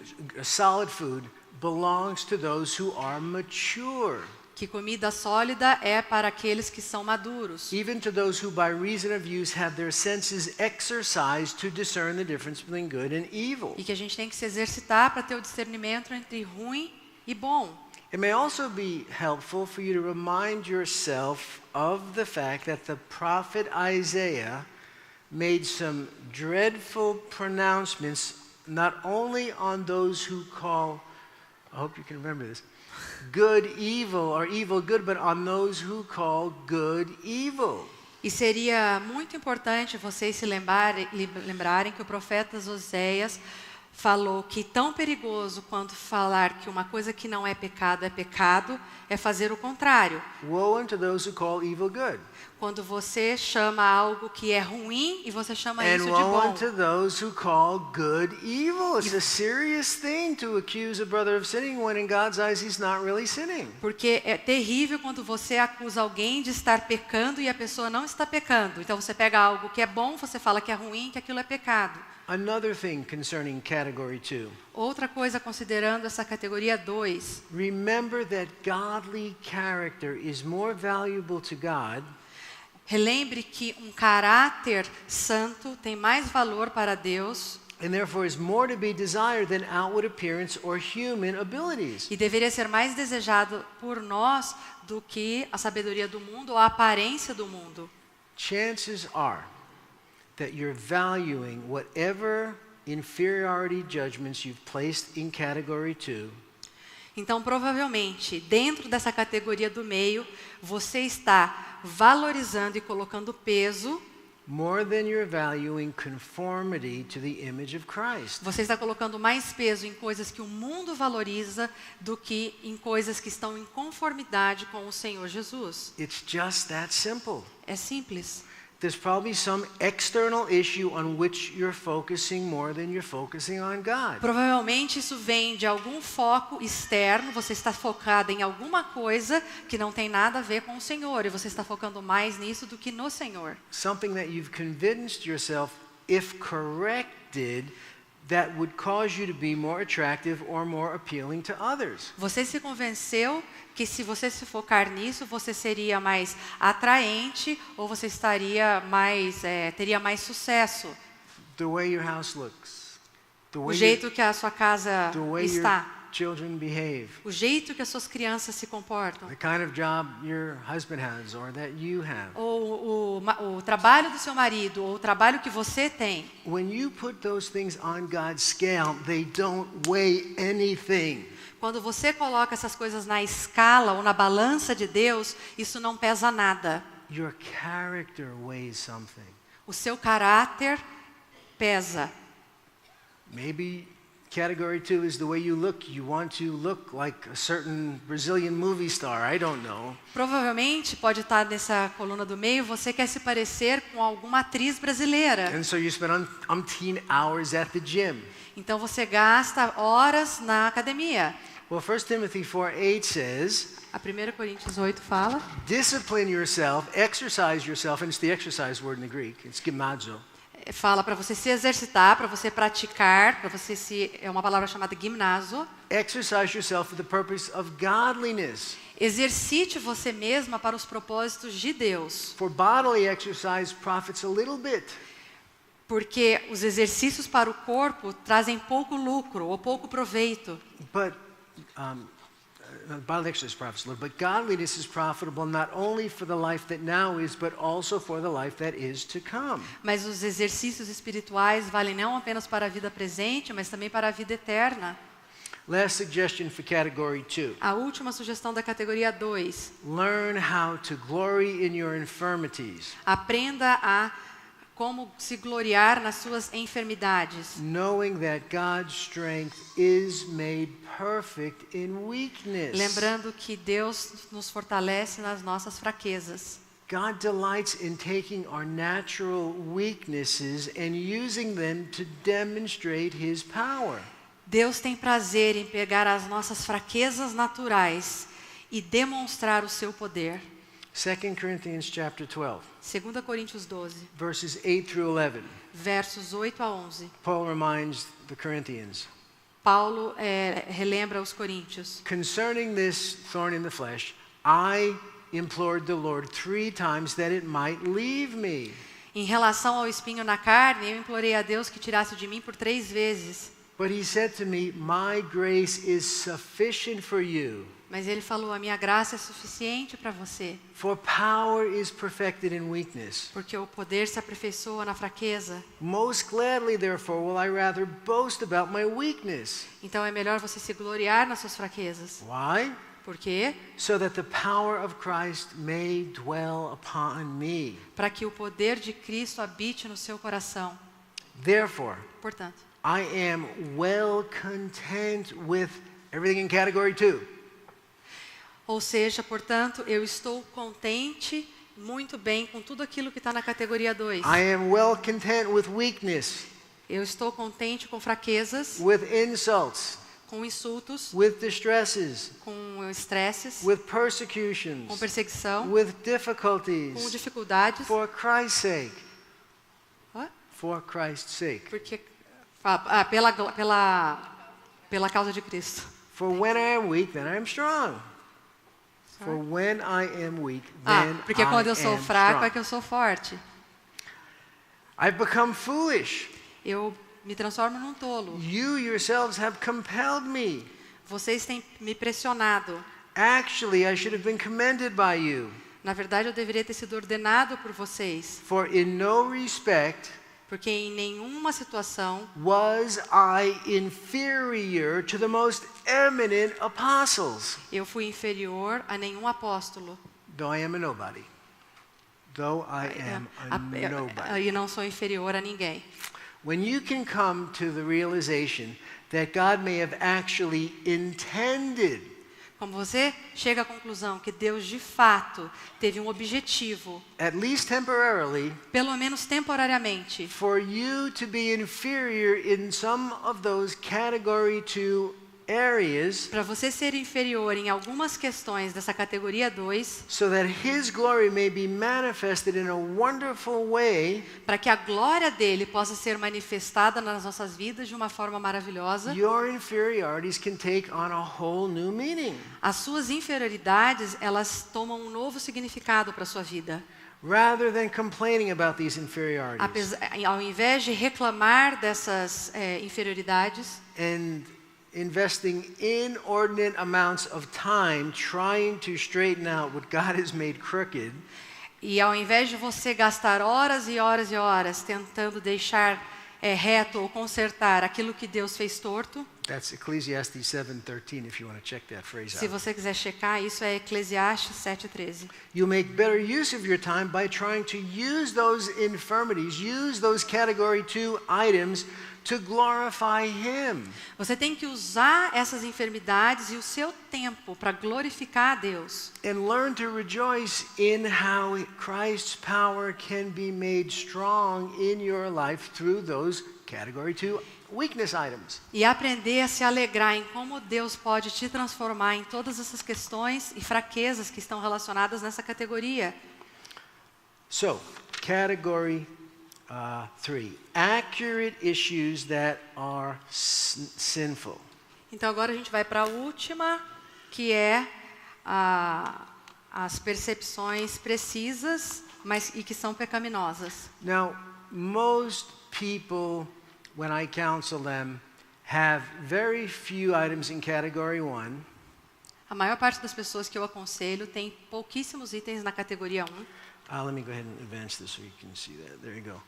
Speaker 2: solid food, belongs to those who are mature.
Speaker 3: Que comida sólida é para aqueles que são maduros.
Speaker 2: Even to those who by reason of use have their senses exercised to discern the difference between good and evil.
Speaker 3: E que a gente tem que se exercitar para ter o discernimento entre ruim e bom.
Speaker 2: It may also be helpful for you to remind yourself of the fact that the prophet Isaiah made some dreadful pronouncements not only on those who call, I hope you can remember this, good evil or evil good, but on those who call good evil.
Speaker 3: E seria muito importante vocês se lembrarem que o profeta Oséias falou que tão perigoso quanto falar que uma coisa que não é pecado é fazer o contrário.
Speaker 2: Woe unto those who call evil good.
Speaker 3: Quando você chama algo que é ruim e você chama
Speaker 2: And
Speaker 3: isso de
Speaker 2: woe
Speaker 3: bom.
Speaker 2: unto those who call good evil. It's a serious thing to accuse a brother of sinning when in God's eyes he's not really sinning.
Speaker 3: Porque é terrível quando você acusa alguém de estar pecando e a pessoa não está pecando. Então você pega algo que é bom, você fala que é ruim, que aquilo é pecado.
Speaker 2: Another thing concerning category 2.
Speaker 3: Outra coisa considerando essa categoria 2.
Speaker 2: Remember that godly character is more valuable to God
Speaker 3: Relembre que um caráter santo tem mais valor para Deus
Speaker 2: and therefore is more to be desired than outward appearance or human abilities.
Speaker 3: e deveria ser mais desejado por nós do que a sabedoria do mundo ou a aparência do mundo.
Speaker 2: Chances are that you're valuing whatever inferiority judgments you've placed in category 2
Speaker 3: Então, provavelmente, dentro dessa categoria do meio, você está valorizando e colocando peso.
Speaker 2: more than you're valuing conformity to the image of Christ.
Speaker 3: Você está colocando mais peso em coisas que o mundo valoriza do que em coisas que estão em conformidade com o Senhor Jesus.
Speaker 2: It's just that simple.
Speaker 3: É simples.
Speaker 2: There's probably some external issue on which you're focusing more than you're focusing on God.
Speaker 3: Provavelmente isso vem de algum foco externo, você está focado em alguma coisa que não tem nada a ver com o Senhor, e você está focando mais nisso do que no Senhor.
Speaker 2: Something that you've convinced yourself, if corrected, that would cause you to be more attractive or more appealing to others.
Speaker 3: Você se convenceu que se você se focar nisso, você seria mais atraente ou você estaria mais, teria mais sucesso.
Speaker 2: The way your house looks, the
Speaker 3: O
Speaker 2: way,
Speaker 3: jeito que a sua casa
Speaker 2: the way your
Speaker 3: está,
Speaker 2: children behave,
Speaker 3: o jeito que as suas crianças se comportam,
Speaker 2: the kind of job your husband has or that you have.
Speaker 3: ou o trabalho do seu marido, ou o trabalho que você tem.
Speaker 2: When you put those things on God's scale, they don't weigh anything.
Speaker 3: Quando você coloca essas coisas na escala ou na balança de Deus, isso não pesa nada.
Speaker 2: Your character weighs something.
Speaker 3: O seu caráter pesa.
Speaker 2: Maybe category 2 is the way you look. You want to look like a certain Brazilian movie star. I don't know.
Speaker 3: Provavelmente pode estar nessa coluna do meio, você quer se parecer com alguma atriz brasileira.
Speaker 2: And so you spend umpteen hours at the gym.
Speaker 3: Então você gasta horas na academia.
Speaker 2: Well, 1 Timothy 4:8 says,
Speaker 3: A 1 Coríntios 8 fala,
Speaker 2: discipline yourself, exercise yourself, and it's the exercise word in the Greek. It's gymnazo.
Speaker 3: fala para você se exercitar, para você praticar, para você se é uma palavra chamada gimnaso.
Speaker 2: Exercise yourself for the purpose of godliness.
Speaker 3: Exercite você mesma para os propósitos de Deus.
Speaker 2: For bodily exercise profits a little bit.
Speaker 3: Porque os exercícios para o corpo trazem pouco lucro ou pouco proveito.
Speaker 2: But bodily exercise profits a little, but godliness is profitable not only for the life that now is, but also for the life that is to come.
Speaker 3: Mas os exercícios espirituais valem não apenas para a vida presente, mas também para a vida eterna.
Speaker 2: Last suggestion for category 2.
Speaker 3: A última sugestão da categoria 2.
Speaker 2: Learn how to glory in your infirmities,
Speaker 3: Aprenda a como se gloriar nas suas enfermidades,
Speaker 2: knowing that God's strength is made perfect in weakness.
Speaker 3: lembrando que Deus nos fortalece nas nossas fraquezas.
Speaker 2: God delights in taking our natural weaknesses and using them to demonstrate His power.
Speaker 3: Deus tem prazer em pegar as nossas fraquezas naturais e demonstrar o seu poder.
Speaker 2: 2 Corinthians chapter 12,
Speaker 3: 2 Coríntios 12,
Speaker 2: verses 8 through 11.
Speaker 3: versos 8 a 11.
Speaker 2: Paul reminds the Corinthians,
Speaker 3: Paulo relembra os coríntios.
Speaker 2: concerning this thorn in the flesh, I implored the Lord 3 times that it might leave me.
Speaker 3: Em relação ao espinho na carne, eu implorei a Deus que tirasse de mim por 3 vezes.
Speaker 2: But he said to me, my grace is sufficient for you,
Speaker 3: Mas ele falou, a minha graça é suficiente para você,
Speaker 2: for power is perfected in weakness.
Speaker 3: porque o poder se aperfeiçoa na fraqueza.
Speaker 2: Most gladly, therefore, will I rather boast about my weakness.
Speaker 3: Então é melhor você se gloriar nas suas fraquezas.
Speaker 2: Why?
Speaker 3: Por quê?
Speaker 2: So that the power of Christ may dwell upon me.
Speaker 3: Para que o poder de Cristo habite no seu coração.
Speaker 2: Therefore,
Speaker 3: Portanto,
Speaker 2: I am well content with everything in category 2.
Speaker 3: Ou seja, portanto, eu estou contente, muito bem, com tudo aquilo que está na categoria 2.
Speaker 2: I am well content with weakness,
Speaker 3: Eu estou contente com fraquezas,
Speaker 2: with insults,
Speaker 3: com insultos,
Speaker 2: with distresses,
Speaker 3: com estresses,
Speaker 2: with
Speaker 3: com
Speaker 2: persecutions,
Speaker 3: perseguição,
Speaker 2: with
Speaker 3: com
Speaker 2: difficulties,
Speaker 3: dificuldades.
Speaker 2: for Christ's sake.
Speaker 3: Hã?
Speaker 2: For Christ's sake.
Speaker 3: Porque, pela causa de Cristo.
Speaker 2: For when I am weak, then I am strong. For when I am weak, then
Speaker 3: Porque quando eu
Speaker 2: I
Speaker 3: sou
Speaker 2: am
Speaker 3: fraco
Speaker 2: strong.
Speaker 3: é que eu sou forte.
Speaker 2: I've become foolish.
Speaker 3: Eu me transformo num tolo.
Speaker 2: You yourselves have compelled me.
Speaker 3: Vocês têm me pressionado.
Speaker 2: Actually, I should have been commended by you.
Speaker 3: Na verdade, eu deveria ter sido ordenado por vocês.
Speaker 2: For in no respect
Speaker 3: Porque em nenhuma situação
Speaker 2: was I inferior to the most eminent apostles,
Speaker 3: eu fui inferior a nenhum apóstolo.
Speaker 2: though I am a nobody. Though I am a nobody.
Speaker 3: E não sou inferior a ninguém.
Speaker 2: When you can come to the realization that God may have actually intended
Speaker 3: Como você chega à conclusão que Deus de fato teve um objetivo,
Speaker 2: at least temporarily,
Speaker 3: pelo menos temporariamente,
Speaker 2: for you to be inferior in some of those category 2 areas,
Speaker 3: para você ser inferior em algumas questões dessa categoria 2,
Speaker 2: so that His glory may be manifested in a wonderful way,
Speaker 3: para que a glória dele possa ser manifestada nas nossas vidas de uma forma maravilhosa,
Speaker 2: your inferiorities can take on a whole new meaning.
Speaker 3: as suas inferioridades, elas tomam um novo significado para a sua vida.
Speaker 2: Rather than complaining about these inferiorities
Speaker 3: Ao invés de reclamar dessas inferioridades,
Speaker 2: and investing inordinate amounts of time trying to straighten out what God has made crooked,
Speaker 3: e ao invés de você gastar horas e horas e horas tentando deixar reto ou consertar aquilo que Deus fez torto,
Speaker 2: that's Ecclesiastes 7:13 if you want to check that phrase
Speaker 3: se
Speaker 2: out.
Speaker 3: você quiser checar, isso é Eclesiastes 7:13.
Speaker 2: You make better use of your time by trying to use those infirmities, use those category 2 items to glorify Him.
Speaker 3: Você tem que usar essas enfermidades e o seu tempo para glorificar a Deus.
Speaker 2: And learn to rejoice in how Christ's power can be made strong in your life through those category 2 weakness items.
Speaker 3: E aprender a se alegrar em como Deus pode te transformar em todas essas questões e fraquezas que estão relacionadas nessa categoria.
Speaker 2: So, category 3, accurate issues that are sinful.
Speaker 3: Então agora a gente vai para a última, que é as percepções precisas, mas e que são pecaminosas.
Speaker 2: Now, most people, when I counsel them, have very few items in category 1.
Speaker 3: A maior parte das pessoas que eu aconselho tem pouquíssimos itens na categoria 1.
Speaker 2: Let me go ahead and advance this so you can see that. There you go.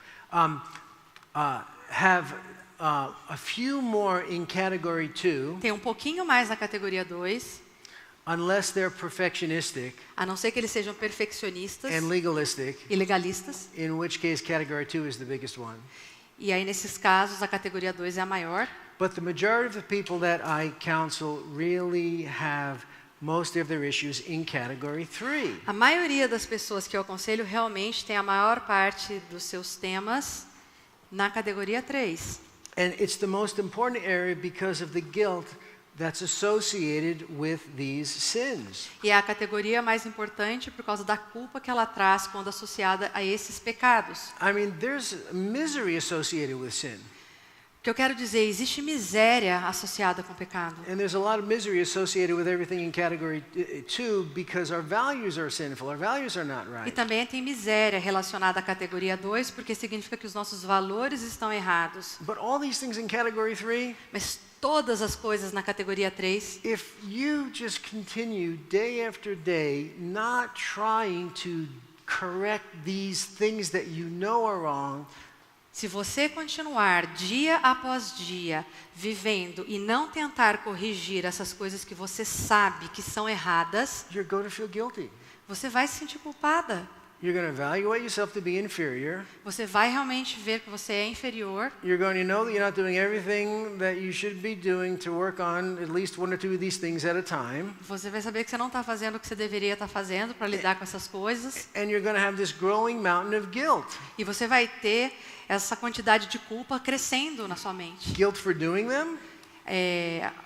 Speaker 2: Have a few more in category 2,
Speaker 3: Tem um pouquinho mais na categoria 2,
Speaker 2: unless they're perfectionistic
Speaker 3: a não ser que eles sejam perfeccionistas
Speaker 2: and legalistic,
Speaker 3: e legalistas.
Speaker 2: in which case category 2 is the biggest one.
Speaker 3: E aí, nesses casos, a categoria 2 é a maior.
Speaker 2: But the majority of the people that I counsel really have most of their issues in category 3.
Speaker 3: A maioria das pessoas que eu aconselho realmente tem a maior parte dos seus temas na categoria 3.
Speaker 2: And it's the most important area because of the guilt that's associated with these sins.
Speaker 3: E é a categoria mais importante por causa da culpa que ela traz quando associada a esses pecados.
Speaker 2: I mean, there's misery associated with sin.
Speaker 3: O que eu quero dizer, existe miséria associada com o pecado.
Speaker 2: And there's a lot of misery associated with everything in category 2 because our values are sinful. Our values are not
Speaker 3: E
Speaker 2: right.
Speaker 3: também tem miséria relacionada à categoria 2, porque significa que os nossos valores estão errados.
Speaker 2: But all these things in category 3,
Speaker 3: Mas todas as coisas na categoria 3,
Speaker 2: if you just continue day after day not trying to correct these things that you know are wrong,
Speaker 3: se você continuar dia após dia vivendo e não tentar corrigir essas coisas que você sabe que são erradas,
Speaker 2: you're going to feel guilty.
Speaker 3: você vai se sentir culpada.
Speaker 2: You're going to evaluate yourself to be inferior.
Speaker 3: Você vai realmente ver que você é inferior.
Speaker 2: You're going to know that you're not doing everything that you should be doing to work on at least one or two of these things at a time.
Speaker 3: Você vai saber que você não está fazendo o que você deveria estar fazendo para lidar com essas coisas.
Speaker 2: And you're going to have this growing mountain of guilt.
Speaker 3: E você vai ter essa quantidade de culpa crescendo na sua mente.
Speaker 2: Guilt for doing them.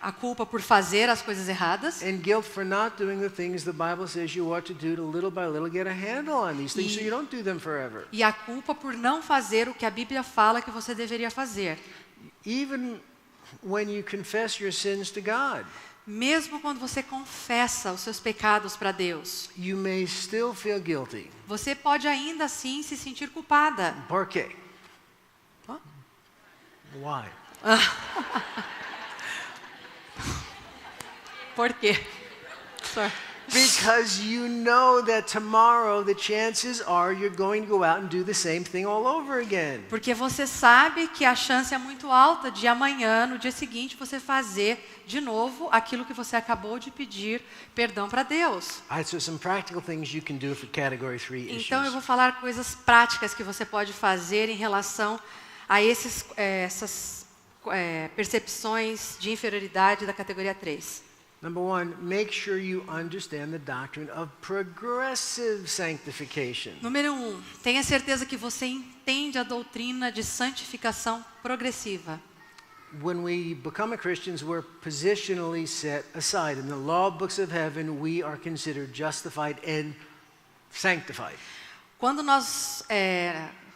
Speaker 3: A culpa por fazer as coisas erradas.
Speaker 2: And guilt for not doing the things the Bible says you ought to do to little by little get a handle on these things so you don't do them forever.
Speaker 3: E a culpa por não fazer o que a Bíblia fala que você deveria fazer.
Speaker 2: Even when you confess your sins to God.
Speaker 3: Mesmo quando você confessa os seus pecados para Deus,
Speaker 2: You may still feel guilty.
Speaker 3: você pode ainda assim se sentir culpada.
Speaker 2: Por quê?
Speaker 3: Hã?
Speaker 2: Why?
Speaker 3: Por quê?
Speaker 2: Because you know that tomorrow the chances are you're going to go out and do the same thing all over again.
Speaker 3: Porque você sabe que a chance é muito alta de amanhã, no dia seguinte, você fazer de novo aquilo que você acabou de pedir perdão para Deus.
Speaker 2: So some practical things you can do for category 3 issues.
Speaker 3: Então eu vou falar coisas práticas que você pode fazer em relação a essas percepções de inferioridade da categoria 3.
Speaker 2: Number 1, make sure you understand the doctrine of progressive sanctification.
Speaker 3: Número 1, tenha certeza que você entende a doutrina de santificação progressiva.
Speaker 2: When we become a Christians, we're positionally set aside. In the law books of heaven, we are considered justified and sanctified.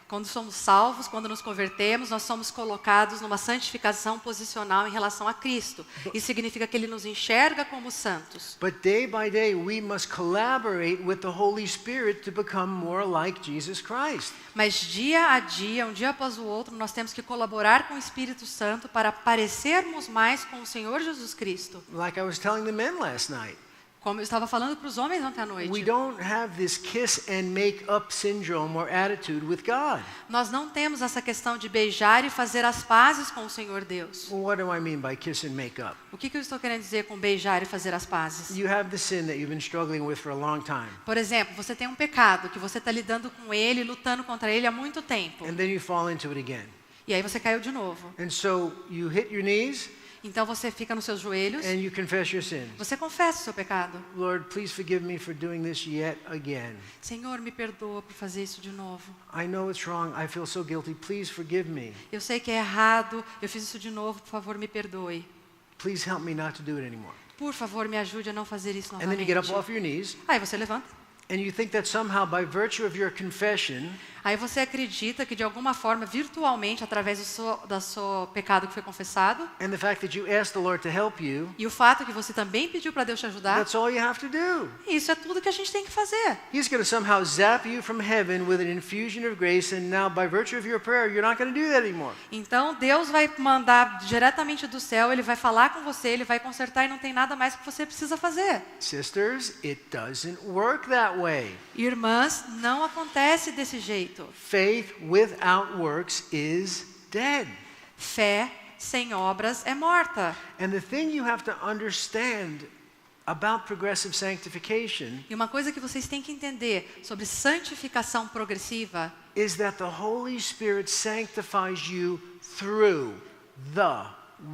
Speaker 3: Quando somos salvos, quando nos convertemos, nós somos colocados numa santificação posicional em relação a Cristo. Isso significa que Ele nos enxerga como santos.
Speaker 2: But day by day, we must collaborate with the Holy Spirit to become more like Jesus Christ.
Speaker 3: Mas dia a dia, um dia após o outro, nós temos que colaborar com o Espírito Santo para parecermos mais com o Senhor Jesus Cristo.
Speaker 2: Like I was telling the men last night.
Speaker 3: Como eu estava falando para os homens ontem à noite.
Speaker 2: We don't have this kiss and make up syndrome or attitude with God.
Speaker 3: Nós não temos essa questão de beijar e fazer as pazes com o Senhor Deus.
Speaker 2: Well, what do I mean by kiss and make up?
Speaker 3: O que eu estou querendo dizer com beijar e fazer as pazes?
Speaker 2: You have the sin that you've been struggling with for a long time.
Speaker 3: Por exemplo, você tem um pecado que você está lidando com ele, lutando contra ele há muito tempo.
Speaker 2: And then you fall into it again.
Speaker 3: E aí você caiu de novo.
Speaker 2: And so you hit your knees.
Speaker 3: Então você fica nos seus joelhos.
Speaker 2: And you confess your sins.
Speaker 3: Você confessa o seu pecado.
Speaker 2: Lord, please forgive me for doing this yet again.
Speaker 3: Senhor, me perdoa por fazer isso de novo.
Speaker 2: I know it's wrong. I feel so guilty. Please forgive me.
Speaker 3: Eu sei que é errado. Eu fiz isso de novo. Por favor, me perdoe.
Speaker 2: Please help me not to do it anymore.
Speaker 3: Por favor, me ajude a não fazer isso
Speaker 2: And then you get up
Speaker 3: novamente.
Speaker 2: off your knees.
Speaker 3: Aí você levanta.
Speaker 2: And you think that somehow by virtue of your confession,
Speaker 3: Aí você acredita que de alguma forma, virtualmente, através do seu pecado que foi confessado,
Speaker 2: and the fact that you asked the Lord to help you,
Speaker 3: e o fato que você também pediu para Deus te ajudar,
Speaker 2: that's all you have to do.
Speaker 3: isso é tudo que a gente tem que fazer.
Speaker 2: He's going to somehow zap you from heaven with an infusion of grace, and now by virtue of your prayer, you're not going to do that anymore.
Speaker 3: Então Deus vai mandar diretamente do céu, Ele vai falar com você, Ele vai consertar e não tem nada mais que você precisa fazer.
Speaker 2: Sisters, it doesn't work that way.
Speaker 3: Irmãs, não acontece desse jeito.
Speaker 2: Faith without works is dead.
Speaker 3: Fé sem obras é morta.
Speaker 2: And the thing you have to understand about progressive sanctification
Speaker 3: E uma coisa que vocês têm que entender sobre santificação progressiva
Speaker 2: is that the Holy Spirit sanctifies you through the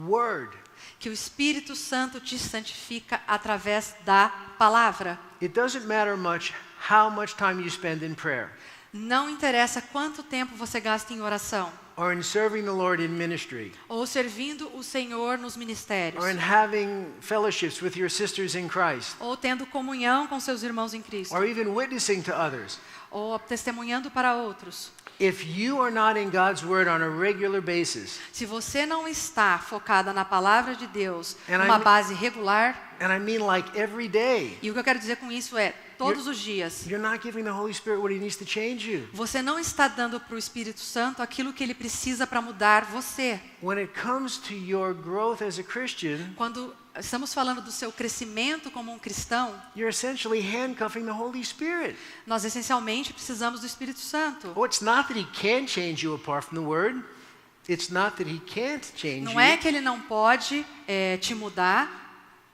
Speaker 2: Word.
Speaker 3: que o Espírito Santo te santifica através da palavra.
Speaker 2: It doesn't matter much how much time you spend in prayer
Speaker 3: Não interessa quanto tempo você gasta em oração,
Speaker 2: or in serving the Lord in ministry
Speaker 3: ou servindo o Senhor nos ministérios,
Speaker 2: or in having fellowships with your sisters in Christ
Speaker 3: ou tendo comunhão com seus irmãos em Cristo,
Speaker 2: or even witnessing to others.
Speaker 3: ou testemunhando para outros.
Speaker 2: If you are not in God's Word on a regular basis,
Speaker 3: Se você não está focada na palavra de Deus,
Speaker 2: And
Speaker 3: numa
Speaker 2: I-
Speaker 3: base regular,
Speaker 2: and I mean like every day,
Speaker 3: e o que eu quero dizer com isso é todos os dias,
Speaker 2: you're not giving the Holy Spirit what He needs to change you.
Speaker 3: você não está dando para o Espírito Santo aquilo que ele precisa para mudar você.
Speaker 2: When it comes to your growth as a Christian,
Speaker 3: Quando estamos falando do seu crescimento como um cristão,
Speaker 2: you're essentially handcuffing the Holy Spirit.
Speaker 3: nós essencialmente precisamos do Espírito Santo.
Speaker 2: Oh, it's not that He can change you apart from the Word. It's not that He can't change
Speaker 3: Não é
Speaker 2: you.
Speaker 3: que ele não pode te mudar,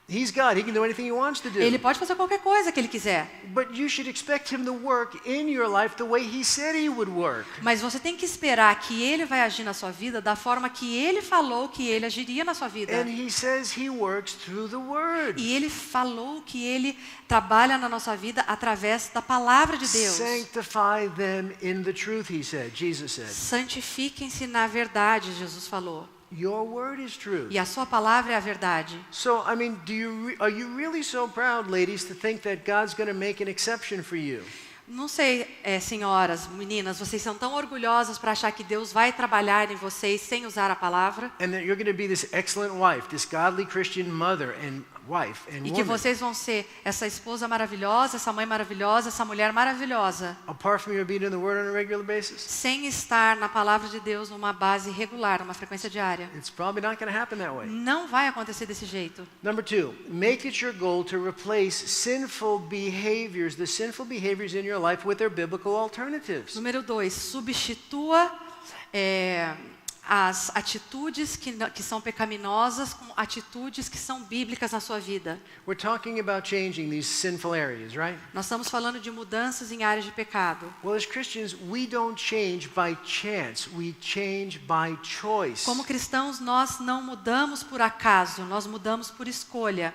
Speaker 2: He's God. He can do anything he wants to do.
Speaker 3: Ele pode fazer qualquer coisa que ele quiser.
Speaker 2: But you should expect him to work in your life the way he said he would work.
Speaker 3: Mas você tem que esperar que ele vai agir na sua vida da forma que ele falou que ele agiria na sua vida.
Speaker 2: And he says he works through the word.
Speaker 3: E ele falou que ele trabalha na nossa vida através da palavra de Deus.
Speaker 2: Sanctify them in the truth, he said. Jesus said.
Speaker 3: Santifiquem-se na verdade, Jesus falou.
Speaker 2: Your word is truth.
Speaker 3: E a sua palavra é a verdade.
Speaker 2: So, I mean, are you really so proud, ladies, to think that God's going to make an exception for you?
Speaker 3: Não sei, senhoras, meninas, vocês são tão orgulhosas para achar que Deus vai trabalhar em vocês sem usar a palavra?
Speaker 2: And that you're going to be this excellent wife, this godly Christian mother and wife and
Speaker 3: E que
Speaker 2: woman.
Speaker 3: vocês vão ser essa esposa maravilhosa, essa mãe maravilhosa, essa mulher maravilhosa,
Speaker 2: Apart from your being in the word on a regular basis?
Speaker 3: sem estar na palavra de Deus numa base regular, numa frequência diária.
Speaker 2: It's probably not going to happen that way.
Speaker 3: Não vai acontecer desse jeito.
Speaker 2: Number 2, make it your goal to replace sinful behaviors, the sinful behaviors in your life with their biblical alternatives.
Speaker 3: Número 2, substitua as atitudes que são pecaminosas com atitudes que são bíblicas na sua vida.
Speaker 2: We're talking about changing these sinful areas, right?
Speaker 3: Nós estamos falando de mudanças em áreas de pecado.
Speaker 2: Well, as Christians, we don't change by chance, we change by choice.
Speaker 3: Como cristãos, nós não mudamos por acaso, nós mudamos por escolha.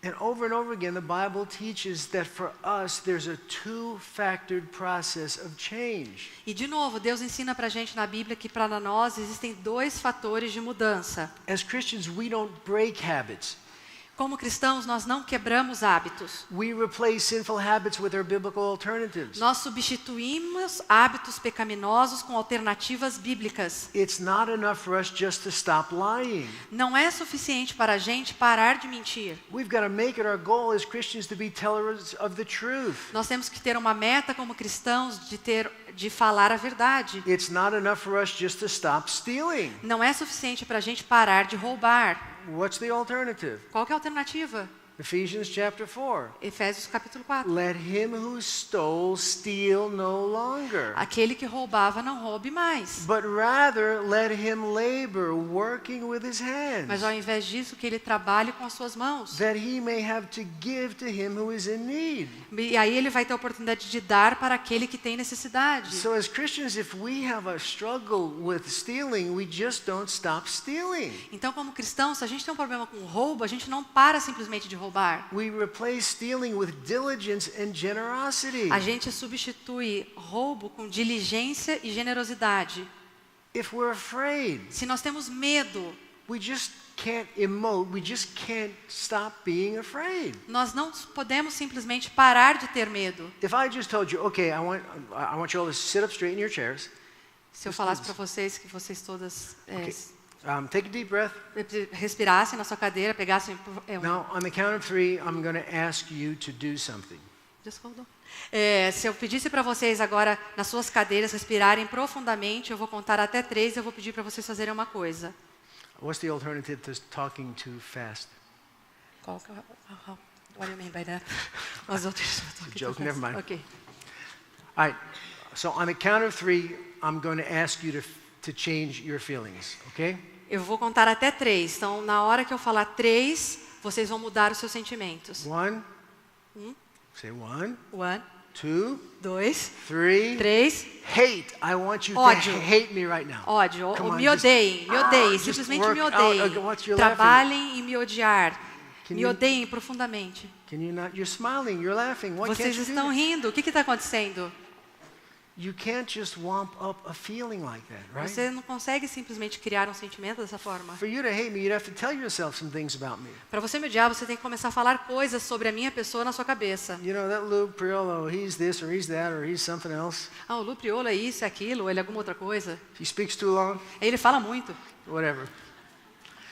Speaker 2: And over again, the Bible teaches that for us, there's a two-factored process of change.
Speaker 3: E de novo, Deus ensina pra gente na Bíblia que para nós existem 2 fatores de mudança.
Speaker 2: As Christians, we don't break habits.
Speaker 3: Como cristãos, nós não quebramos hábitos.
Speaker 2: We replace sinful habits with our biblical alternatives.
Speaker 3: Nós substituímos hábitos pecaminosos com alternativas bíblicas.
Speaker 2: It's not enough for us just to stop lying.
Speaker 3: Não é suficiente para a gente parar de mentir.
Speaker 2: We've got to make it our goal as Christians to be tellers of the truth.
Speaker 3: Nós temos que ter uma meta como cristãos de falar a verdade.
Speaker 2: It's not enough for us just to stop stealing.
Speaker 3: Não é suficiente para a gente parar de roubar.
Speaker 2: What's the alternative?
Speaker 3: Qual que é a alternativa?
Speaker 2: Ephesians chapter 4.
Speaker 3: Efésios capítulo 4.
Speaker 2: Let him who stole steal no longer,
Speaker 3: Aquele que roubava não roube mais.
Speaker 2: but rather let him labor, working with his
Speaker 3: Mas
Speaker 2: hands,
Speaker 3: ao invés disso, que ele trabalhe com as suas mãos.
Speaker 2: that he may have to give to him who is in need.
Speaker 3: E aí ele vai ter a oportunidade de dar para aquele que tem necessidade.
Speaker 2: So as Christians, if we have a struggle with stealing, we just don't stop stealing.
Speaker 3: Então, como cristãos, se a gente tem um problema com roubo, a gente não para simplesmente de roubar.
Speaker 2: We replace stealing with diligence and generosity.
Speaker 3: A gente substitui roubo com diligência e generosidade.
Speaker 2: If we're afraid,
Speaker 3: Se nós temos medo,
Speaker 2: we just can't emote, we just can't stop being afraid.
Speaker 3: nós não podemos simplesmente parar de ter medo.
Speaker 2: If I just told you, okay, I want you all to sit up straight in your chairs.
Speaker 3: Se eu falasse para vocês que vocês todas
Speaker 2: Take a deep breath.
Speaker 3: respirassem na sua cadeira, pegassem...
Speaker 2: Now, on the count of 3, I'm going to ask you to do something.
Speaker 3: Just hold on. Se eu pedisse para vocês agora, nas suas cadeiras, respirarem profundamente, eu vou contar até 3 e eu vou pedir para vocês fazerem uma coisa.
Speaker 2: What's the alternative to talking too fast?
Speaker 3: Qual que what do you mean by that? As outras
Speaker 2: Joke, never mind.
Speaker 3: Okay.
Speaker 2: All right. So on the count of 3, I'm going to ask you to change your feelings, okay?
Speaker 3: Eu vou contar até 3. Então, na hora que eu falar 3, vocês vão mudar os seus sentimentos.
Speaker 2: 1. Say 1,
Speaker 3: 1,
Speaker 2: 2,
Speaker 3: 2,
Speaker 2: 3.
Speaker 3: 3.
Speaker 2: Hate. I want you
Speaker 3: Ódio.
Speaker 2: to hate me right now.
Speaker 3: Ódio.
Speaker 2: Come on,
Speaker 3: me odeiem,
Speaker 2: just
Speaker 3: simplesmente
Speaker 2: work
Speaker 3: me
Speaker 2: out
Speaker 3: odeiem.
Speaker 2: what you're laughing.
Speaker 3: Trabalhem em me odiar.
Speaker 2: Can
Speaker 3: Me
Speaker 2: you-
Speaker 3: odeiem profundamente.
Speaker 2: Can you not? You're smiling. You're laughing. Why can't
Speaker 3: Vocês
Speaker 2: you do
Speaker 3: estão
Speaker 2: that?
Speaker 3: rindo. O que está acontecendo?
Speaker 2: You can't just wamp up a feeling like that, right?
Speaker 3: Você não consegue simplesmente criar um sentimento dessa forma.
Speaker 2: For you to hate me, you'd have to tell yourself some things about me.
Speaker 3: Para você me odiar, você tem que começar a falar coisas sobre a minha pessoa na sua cabeça.
Speaker 2: You know, that Lou Priolo, he's this or he's that or he's something else.
Speaker 3: Ah, o Lu Priolo é isso, é aquilo, ou ele é alguma outra coisa.
Speaker 2: He speaks too long,
Speaker 3: Ele fala muito,
Speaker 2: whatever.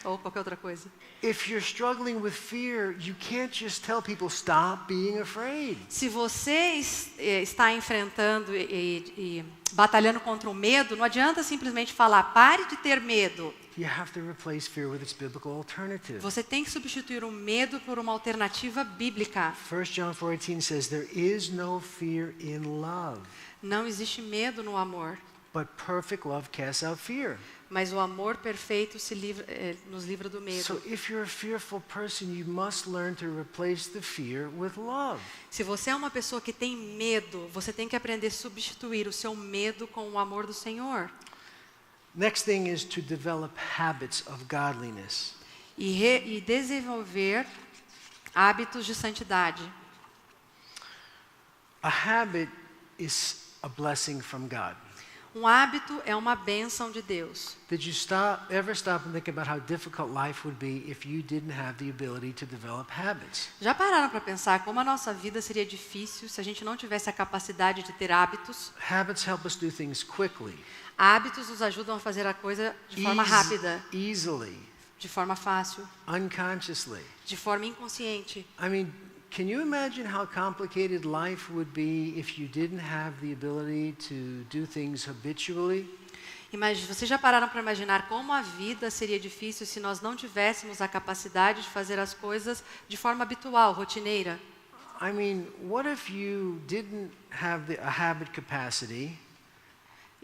Speaker 3: ou qualquer outra coisa.
Speaker 2: If you're struggling with fear, you can't just tell people, stop being afraid.
Speaker 3: Se você está enfrentando e batalhando contra o medo, não adianta simplesmente falar, pare de ter medo.
Speaker 2: You have to replace fear with its biblical alternative.
Speaker 3: Você tem que substituir o medo por uma alternativa bíblica.
Speaker 2: 1 John 4:18 says, there is no fear in love,
Speaker 3: Não existe medo no amor,
Speaker 2: but perfect love casts out fear.
Speaker 3: Mas o amor perfeito nos livra do medo.
Speaker 2: So if you're a fearful person, you must learn to replace the fear with love.
Speaker 3: Se você é uma pessoa que tem medo, você tem que aprender a substituir o seu medo com o amor do Senhor.
Speaker 2: Next thing is to develop habits of godliness.
Speaker 3: E desenvolver hábitos de santidade.
Speaker 2: A habit is a blessing from God.
Speaker 3: Um hábito é uma bênção de Deus.
Speaker 2: Did you ever stop and think about how difficult life would be if you didn't have the ability to develop habits?
Speaker 3: Já pararam para pensar como a nossa vida seria difícil se a gente não tivesse a capacidade de ter hábitos?
Speaker 2: Habits help us do things quickly,
Speaker 3: Hábitos nos ajudam a fazer a coisa de forma rápida,
Speaker 2: easily,
Speaker 3: de forma fácil,
Speaker 2: unconsciously.
Speaker 3: de forma inconsciente.
Speaker 2: I mean, can you imagine how complicated life would be if you didn't have the ability to do things habitually?
Speaker 3: Vocês já pararam para imaginar como a vida seria difícil se nós não tivéssemos a capacidade de fazer as coisas de forma habitual, rotineira?
Speaker 2: I mean, what if you didn't have a habit capacity?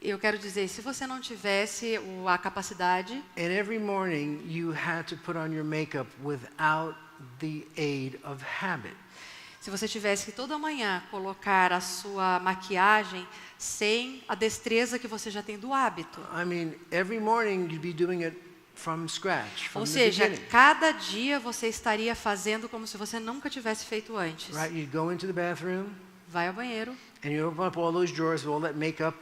Speaker 3: Eu quero dizer, se você não tivesse a capacidade,
Speaker 2: And every morning you had to put on your makeup without the aid of habit.
Speaker 3: se você tivesse que toda manhã colocar a sua maquiagem sem a destreza que você já tem do hábito.
Speaker 2: I mean, every morning you'd be doing it from scratch, from
Speaker 3: Ou
Speaker 2: the
Speaker 3: seja,
Speaker 2: beginning.
Speaker 3: cada dia você estaria fazendo como se você nunca tivesse feito antes.
Speaker 2: Right? You'd go into the bathroom
Speaker 3: Vai ao banheiro,
Speaker 2: and you open up all those drawers with all that makeup,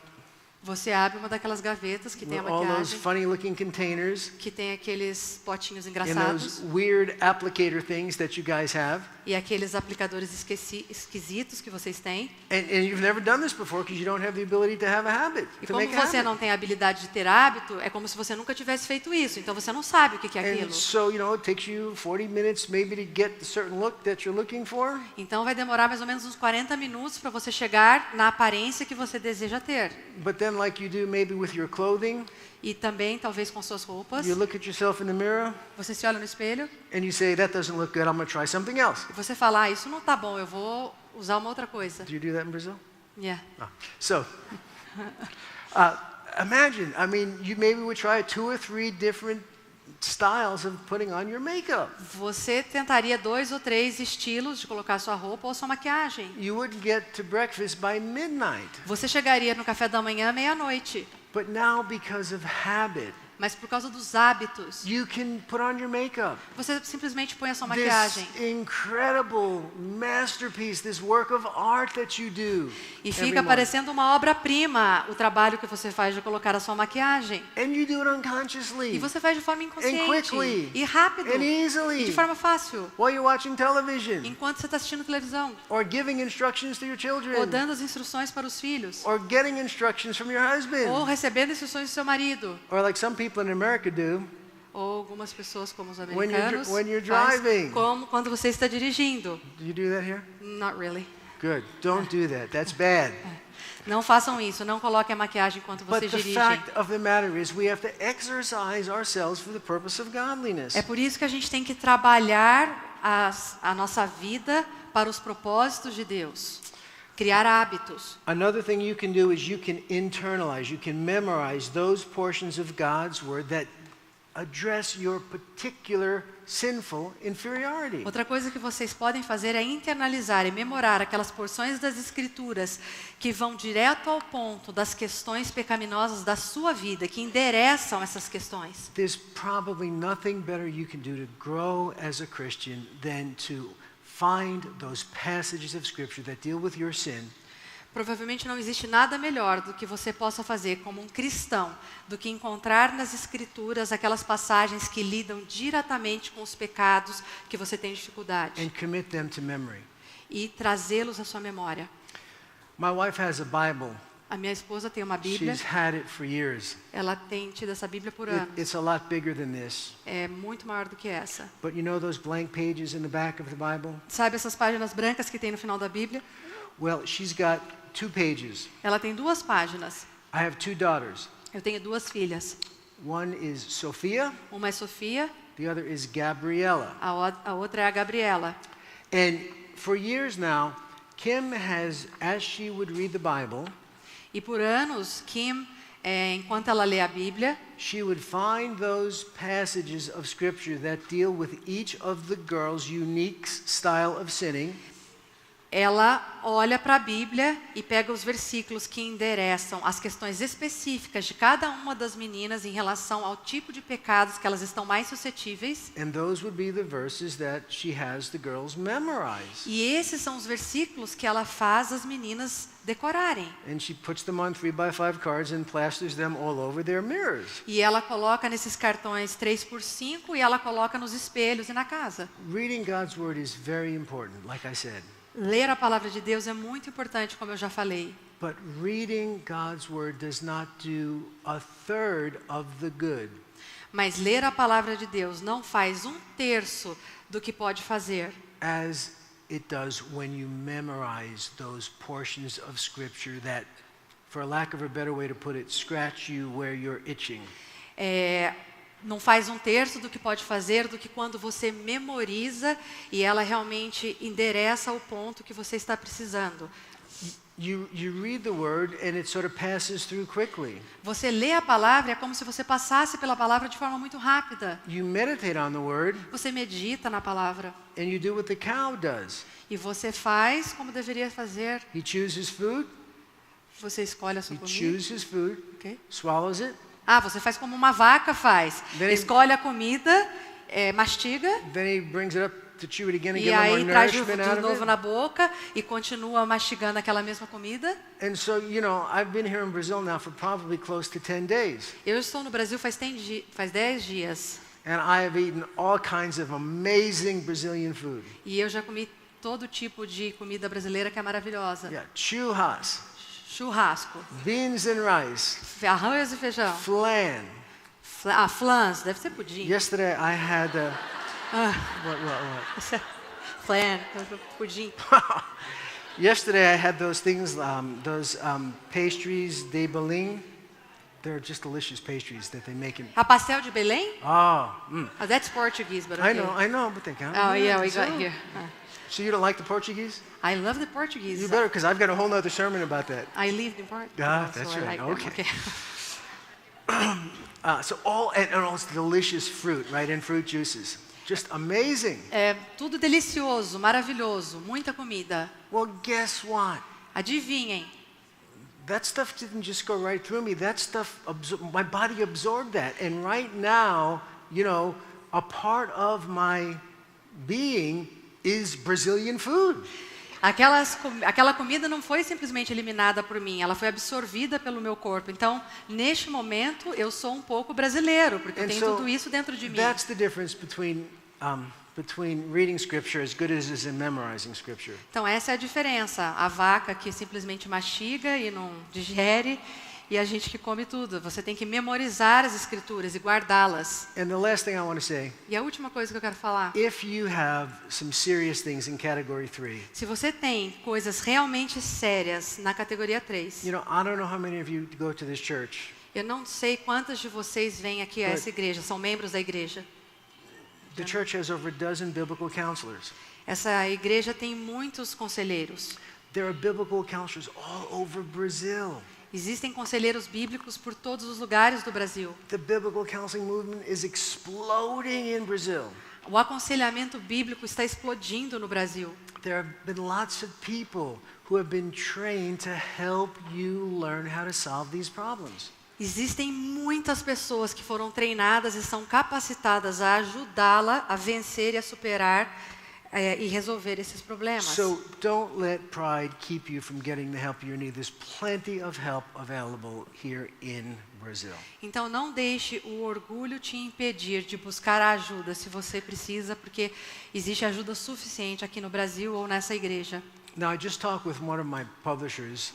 Speaker 3: você abre uma daquelas gavetas que tem a
Speaker 2: with all those
Speaker 3: maquiagem,
Speaker 2: funny looking containers,
Speaker 3: que tem aqueles potinhos
Speaker 2: and
Speaker 3: engraçados
Speaker 2: those weird applicator things that you guys have.
Speaker 3: e aqueles aplicadores esquisitos que vocês têm.
Speaker 2: And you've never done this before because you don't have the ability to have a habit,
Speaker 3: E
Speaker 2: to
Speaker 3: como
Speaker 2: make a
Speaker 3: você
Speaker 2: habit.
Speaker 3: não tem a habilidade de ter hábito, é como se você nunca tivesse feito isso. Então você não sabe o que é
Speaker 2: And
Speaker 3: aquilo.
Speaker 2: so, it takes you 40 minutes maybe to get the certain look that you're looking for.
Speaker 3: Então vai demorar mais ou menos uns 40 minutos para você chegar na aparência que você deseja ter.
Speaker 2: But then, like you do maybe with your clothing,
Speaker 3: E também, talvez com suas roupas,
Speaker 2: you look at yourself in the mirror
Speaker 3: você se olha no espelho
Speaker 2: and you say, that doesn't look good, I'm going to try something else.
Speaker 3: e você fala, isso não tá bom, eu vou usar uma outra coisa.
Speaker 2: Do you do that in Brazil?
Speaker 3: Yeah.
Speaker 2: Oh. So, imagine, I mean, you maybe would try 2 or 3 different styles of putting on your makeup.
Speaker 3: Você tentaria 2 ou 3 estilos de colocar sua roupa ou sua maquiagem.
Speaker 2: You wouldn't get to breakfast by midnight.
Speaker 3: Você chegaria no café da manhã meia-noite.
Speaker 2: But now, because of habit,
Speaker 3: Mas por causa dos hábitos,
Speaker 2: you can put on your makeup.
Speaker 3: você simplesmente põe a sua
Speaker 2: This
Speaker 3: maquiagem.
Speaker 2: incredible masterpiece, this work of art that you do.
Speaker 3: E
Speaker 2: every
Speaker 3: fica
Speaker 2: morning.
Speaker 3: parecendo uma obra-prima o trabalho que você faz de colocar a sua maquiagem.
Speaker 2: And you do it unconsciously.
Speaker 3: E você faz de forma
Speaker 2: And
Speaker 3: inconsciente.
Speaker 2: quickly.
Speaker 3: E rápido.
Speaker 2: And
Speaker 3: E
Speaker 2: easily.
Speaker 3: de forma fácil.
Speaker 2: While you're watching television.
Speaker 3: Enquanto você está assistindo televisão.
Speaker 2: Or giving instructions to your
Speaker 3: Ou
Speaker 2: children.
Speaker 3: dando as instruções para os filhos.
Speaker 2: Or getting instructions from your husband.
Speaker 3: Ou recebendo instruções do seu marido.
Speaker 2: Or like some people in America do.
Speaker 3: Ou algumas pessoas como os
Speaker 2: When
Speaker 3: americanos
Speaker 2: you're
Speaker 3: faz,
Speaker 2: driving.
Speaker 3: como quando você está dirigindo.
Speaker 2: Do you do that here?
Speaker 3: Not really.
Speaker 2: Good. Don't do that. That's bad.
Speaker 3: Não façam isso, não coloquem a maquiagem enquanto
Speaker 2: But
Speaker 3: vocês
Speaker 2: the
Speaker 3: dirigem.
Speaker 2: fact of the matter is we have to exercise ourselves for the purpose of godliness.
Speaker 3: É por isso que a gente tem que trabalhar a nossa vida para os propósitos de Deus. Criar hábitos.
Speaker 2: Another thing you can do is you can internalize, you can memorize those portions of God's word that address your particular sinful inferiority.
Speaker 3: Outra coisa que vocês podem fazer é internalizar e memorar aquelas porções das Escrituras que vão direto ao ponto das questões pecaminosas da sua vida, que endereçam essas questões.
Speaker 2: There's probably nothing better you can do to grow as a Christian than to find those passages of Scripture that deal with your sin.
Speaker 3: Provavelmente não existe nada melhor do que você possa fazer como um cristão do que encontrar nas Escrituras aquelas passagens que lidam diretamente com os pecados que você tem dificuldade
Speaker 2: And commit them to memory.
Speaker 3: e trazê-los à sua memória.
Speaker 2: My wife has a Bible.
Speaker 3: A minha esposa tem uma Bíblia,
Speaker 2: She's had it for years.
Speaker 3: ela tem tido essa Bíblia por anos.
Speaker 2: It's a lot bigger than this.
Speaker 3: É muito maior do que essa.
Speaker 2: But you know those blank pages in the back of the Bible?
Speaker 3: Sabe essas páginas brancas que tem no final da Bíblia?
Speaker 2: Well, she's got 2 pages.
Speaker 3: Ela tem 2 páginas.
Speaker 2: I have 2 daughters.
Speaker 3: Eu tenho 2 filhas.
Speaker 2: One is Sophia,
Speaker 3: Uma é Sofia,
Speaker 2: the other is Gabriella.
Speaker 3: a outra é a Gabriela.
Speaker 2: And for years now, Kim has, as she would read the Bible,
Speaker 3: E por anos, Kim, enquanto ela lê a Bíblia,
Speaker 2: she would find those passages of Scripture that deal with each of the girls' unique style of sinning.
Speaker 3: ela olha para a Bíblia e pega os versículos que endereçam as questões específicas de cada uma das meninas em relação ao tipo de pecados que elas estão mais suscetíveis.
Speaker 2: And those would be the verses that she has the girls memorize.
Speaker 3: E esses são os versículos que ela faz as meninas decorarem.
Speaker 2: And she puts them on 3x5 cards and plasters them all over their mirrors.
Speaker 3: E ela coloca nesses cartões 3x5 e ela coloca nos espelhos e na casa.
Speaker 2: Reading God's Word is very important, like I said.
Speaker 3: Ler a palavra de Deus é muito importante, como eu já falei.
Speaker 2: But reading God's Word does not do a third of the good.
Speaker 3: Mas ler a palavra de Deus não faz 1/3 do que pode fazer.
Speaker 2: As it does when you memorize those portions of Scripture that, for lack of a better way to put it, scratch you where you're itching.
Speaker 3: Não faz 1/3 do que pode fazer do que quando você memoriza e ela realmente endereça o ponto que você está precisando.
Speaker 2: You read the Word and it sort of passes through quickly.
Speaker 3: Você lê a palavra, é como se você passasse pela palavra de forma muito rápida.
Speaker 2: You meditate on the Word
Speaker 3: Você medita na palavra
Speaker 2: and you do what the cow does.
Speaker 3: e você faz como deveria fazer.
Speaker 2: He chooses food,
Speaker 3: Você escolhe a
Speaker 2: he
Speaker 3: sua comida.
Speaker 2: chooses food,
Speaker 3: Ok?
Speaker 2: swallows it,
Speaker 3: Você faz como uma vaca faz.
Speaker 2: Then-
Speaker 3: Escolhe a comida, mastiga
Speaker 2: then he brings it up to chew it again and
Speaker 3: e
Speaker 2: get a little
Speaker 3: aí
Speaker 2: more
Speaker 3: traz de
Speaker 2: nourishment out of
Speaker 3: novo
Speaker 2: it.
Speaker 3: na boca e continua mastigando aquela mesma comida.
Speaker 2: And so, you know, I've been here in Brazil now for probably close to 10 days.
Speaker 3: Eu estou no Brasil faz 10 dias
Speaker 2: And I have eaten all kinds of amazing Brazilian food.
Speaker 3: e eu já comi todo tipo de comida brasileira que é maravilhosa.
Speaker 2: Yeah, churras,
Speaker 3: Churrasco,
Speaker 2: beans and rice,
Speaker 3: arroz e feijão.
Speaker 2: flan.
Speaker 3: Flans, deve ser pudim.
Speaker 2: Yesterday I had what?
Speaker 3: Flan, pudim.
Speaker 2: Yesterday I had those things, those pastries de Belém. They're just delicious pastries that they make in.
Speaker 3: A pastel de Belém?
Speaker 2: Oh,
Speaker 3: That's Portuguese, but okay.
Speaker 2: I know, but they count.
Speaker 3: Oh yeah, we
Speaker 2: so,
Speaker 3: got here.
Speaker 2: So you don't like the Portuguese?
Speaker 3: I love the Portuguese.
Speaker 2: You better, because I've got a whole nother sermon about that.
Speaker 3: I lived in Portugal.
Speaker 2: That's
Speaker 3: so I
Speaker 2: right.
Speaker 3: like them.
Speaker 2: Okay. So all and all this delicious fruit, right? And fruit juices, just amazing.
Speaker 3: É tudo delicioso, maravilhoso, muita comida.
Speaker 2: Well, guess what?
Speaker 3: Adivinhem,
Speaker 2: That stuff didn't just go right through me. That stuff, my body absorbed that. And right now, you know, a part of my being is Brazilian food.
Speaker 3: aquela comida não foi simplesmente eliminada por mim, ela foi absorvida pelo meu corpo. Então, neste momento, eu sou um pouco brasileiro, porque eu
Speaker 2: And
Speaker 3: tenho
Speaker 2: so
Speaker 3: tudo isso dentro de mim.
Speaker 2: that's the difference between reading Scripture as good as it is and memorizing Scripture.
Speaker 3: Então, essa é a diferença. A vaca que simplesmente mastiga e não digere, e a gente que come tudo. Você tem que memorizar as escrituras e guardá-las.
Speaker 2: And the last thing I want to say,
Speaker 3: E a última coisa que eu quero falar.
Speaker 2: if you have some serious things in category 3,
Speaker 3: Se você tem coisas realmente sérias na categoria 3,
Speaker 2: you know, I don't know how many of you go to this church.
Speaker 3: eu não sei quantas de vocês vêm aqui a essa igreja, são membros da igreja.
Speaker 2: The church has over a dozen biblical counselors.
Speaker 3: Essa igreja tem muitos conselheiros.
Speaker 2: There are biblical counselors all over Brazil.
Speaker 3: Existem conselheiros bíblicos por todos os lugares do Brasil.
Speaker 2: The biblical counseling movement is exploding in Brazil.
Speaker 3: O aconselhamento bíblico está explodindo no Brasil.
Speaker 2: There have been lots of people who have been trained to help you learn how to solve these problems.
Speaker 3: Existem muitas pessoas que foram treinadas e são capacitadas a ajudá-la a vencer e a superar e resolver esses problemas.
Speaker 2: So don't let pride keep you from getting the help you need. There's plenty of help available here in Brazil.
Speaker 3: Então não deixe o orgulho te impedir de buscar a ajuda se você precisa, porque existe ajuda suficiente aqui no Brasil ou nessa igreja.
Speaker 2: Now I just talked with one of my publishers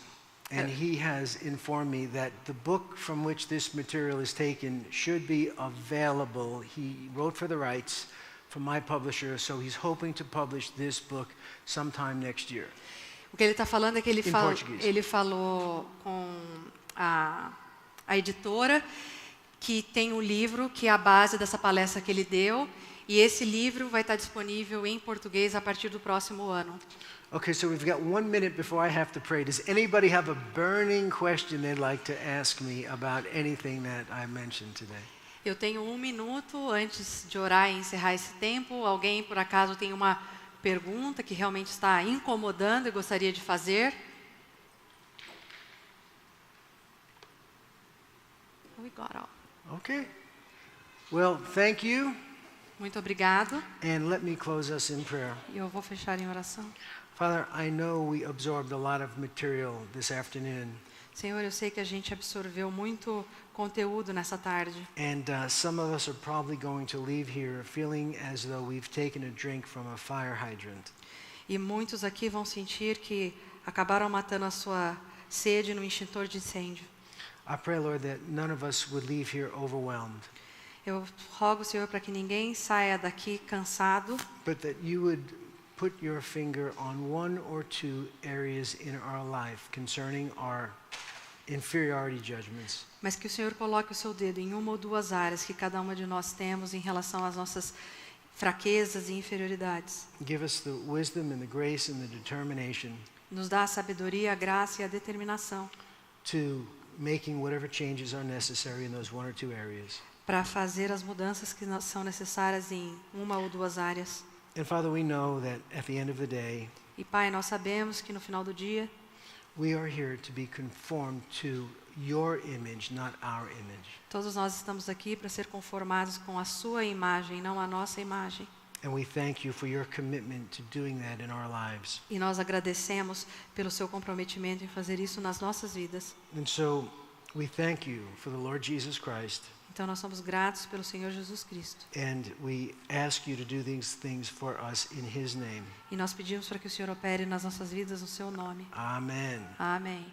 Speaker 2: and he has informed me that the book from which this material is taken should be available. He wrote for the rights from my publisher, so he's hoping to publish this book sometime next year.
Speaker 3: O que ele está falando é que ele
Speaker 2: Portuguese.
Speaker 3: falou com a editora que tem um livro que é a base dessa palestra que ele deu, E esse livro vai estar disponível em português a partir do próximo ano.
Speaker 2: Okay, so we've got 1 minute before I have to pray. Does anybody have a burning question they'd like to ask me about anything that I mentioned today?
Speaker 3: Eu tenho 1 minuto antes de orar e encerrar esse tempo. Alguém, por acaso, tem uma pergunta que realmente está incomodando e gostaria de fazer? We got all.
Speaker 2: Okay. Well, thank you.
Speaker 3: Muito obrigado.
Speaker 2: And let me close us in prayer.
Speaker 3: E eu vou fechar em oração.
Speaker 2: Father, I know we absorbed a lot of material this afternoon.
Speaker 3: Senhor, eu sei que a gente absorveu muito conteúdo nessa tarde.
Speaker 2: And some of us are probably going to leave here feeling as though we've taken a drink from a fire hydrant.
Speaker 3: E muitos aqui vão sentir que acabaram matando a sua sede no extintor de incêndio.
Speaker 2: I pray, Lord, that none of us would leave here overwhelmed,
Speaker 3: Eu rogo, Senhor, para que ninguém saia daqui cansado,
Speaker 2: but that you would put your finger on 1 or 2 areas in our life concerning our inferiority judgments.
Speaker 3: mas que o Senhor coloque o seu dedo em 1 ou 2 áreas que cada uma de nós temos em relação às nossas fraquezas e inferioridades.
Speaker 2: Give us the wisdom and the grace and the determination
Speaker 3: Nos dá a sabedoria, a graça e a determinação
Speaker 2: to making whatever changes are necessary in those 1 or 2 areas.
Speaker 3: para fazer as mudanças que são necessárias em 1 ou 2 áreas.
Speaker 2: And Father, we know that at the end of the day,
Speaker 3: E Pai, nós sabemos que no final do dia
Speaker 2: we are here to be conformed to your image, not our image.
Speaker 3: todos nós estamos aqui para ser conformados com a sua imagem, não a nossa imagem.
Speaker 2: And we thank you for your commitment to doing that in our lives.
Speaker 3: E nós agradecemos pelo seu comprometimento em fazer isso nas nossas vidas.
Speaker 2: And so we thank you for the Lord Jesus Christ.
Speaker 3: Então nós somos gratos pelo Senhor Jesus Cristo.
Speaker 2: And we ask you to do these things for us in his name.
Speaker 3: E nós pedimos para que o Senhor opere nas nossas vidas no seu nome.
Speaker 2: Amen.
Speaker 3: Amém.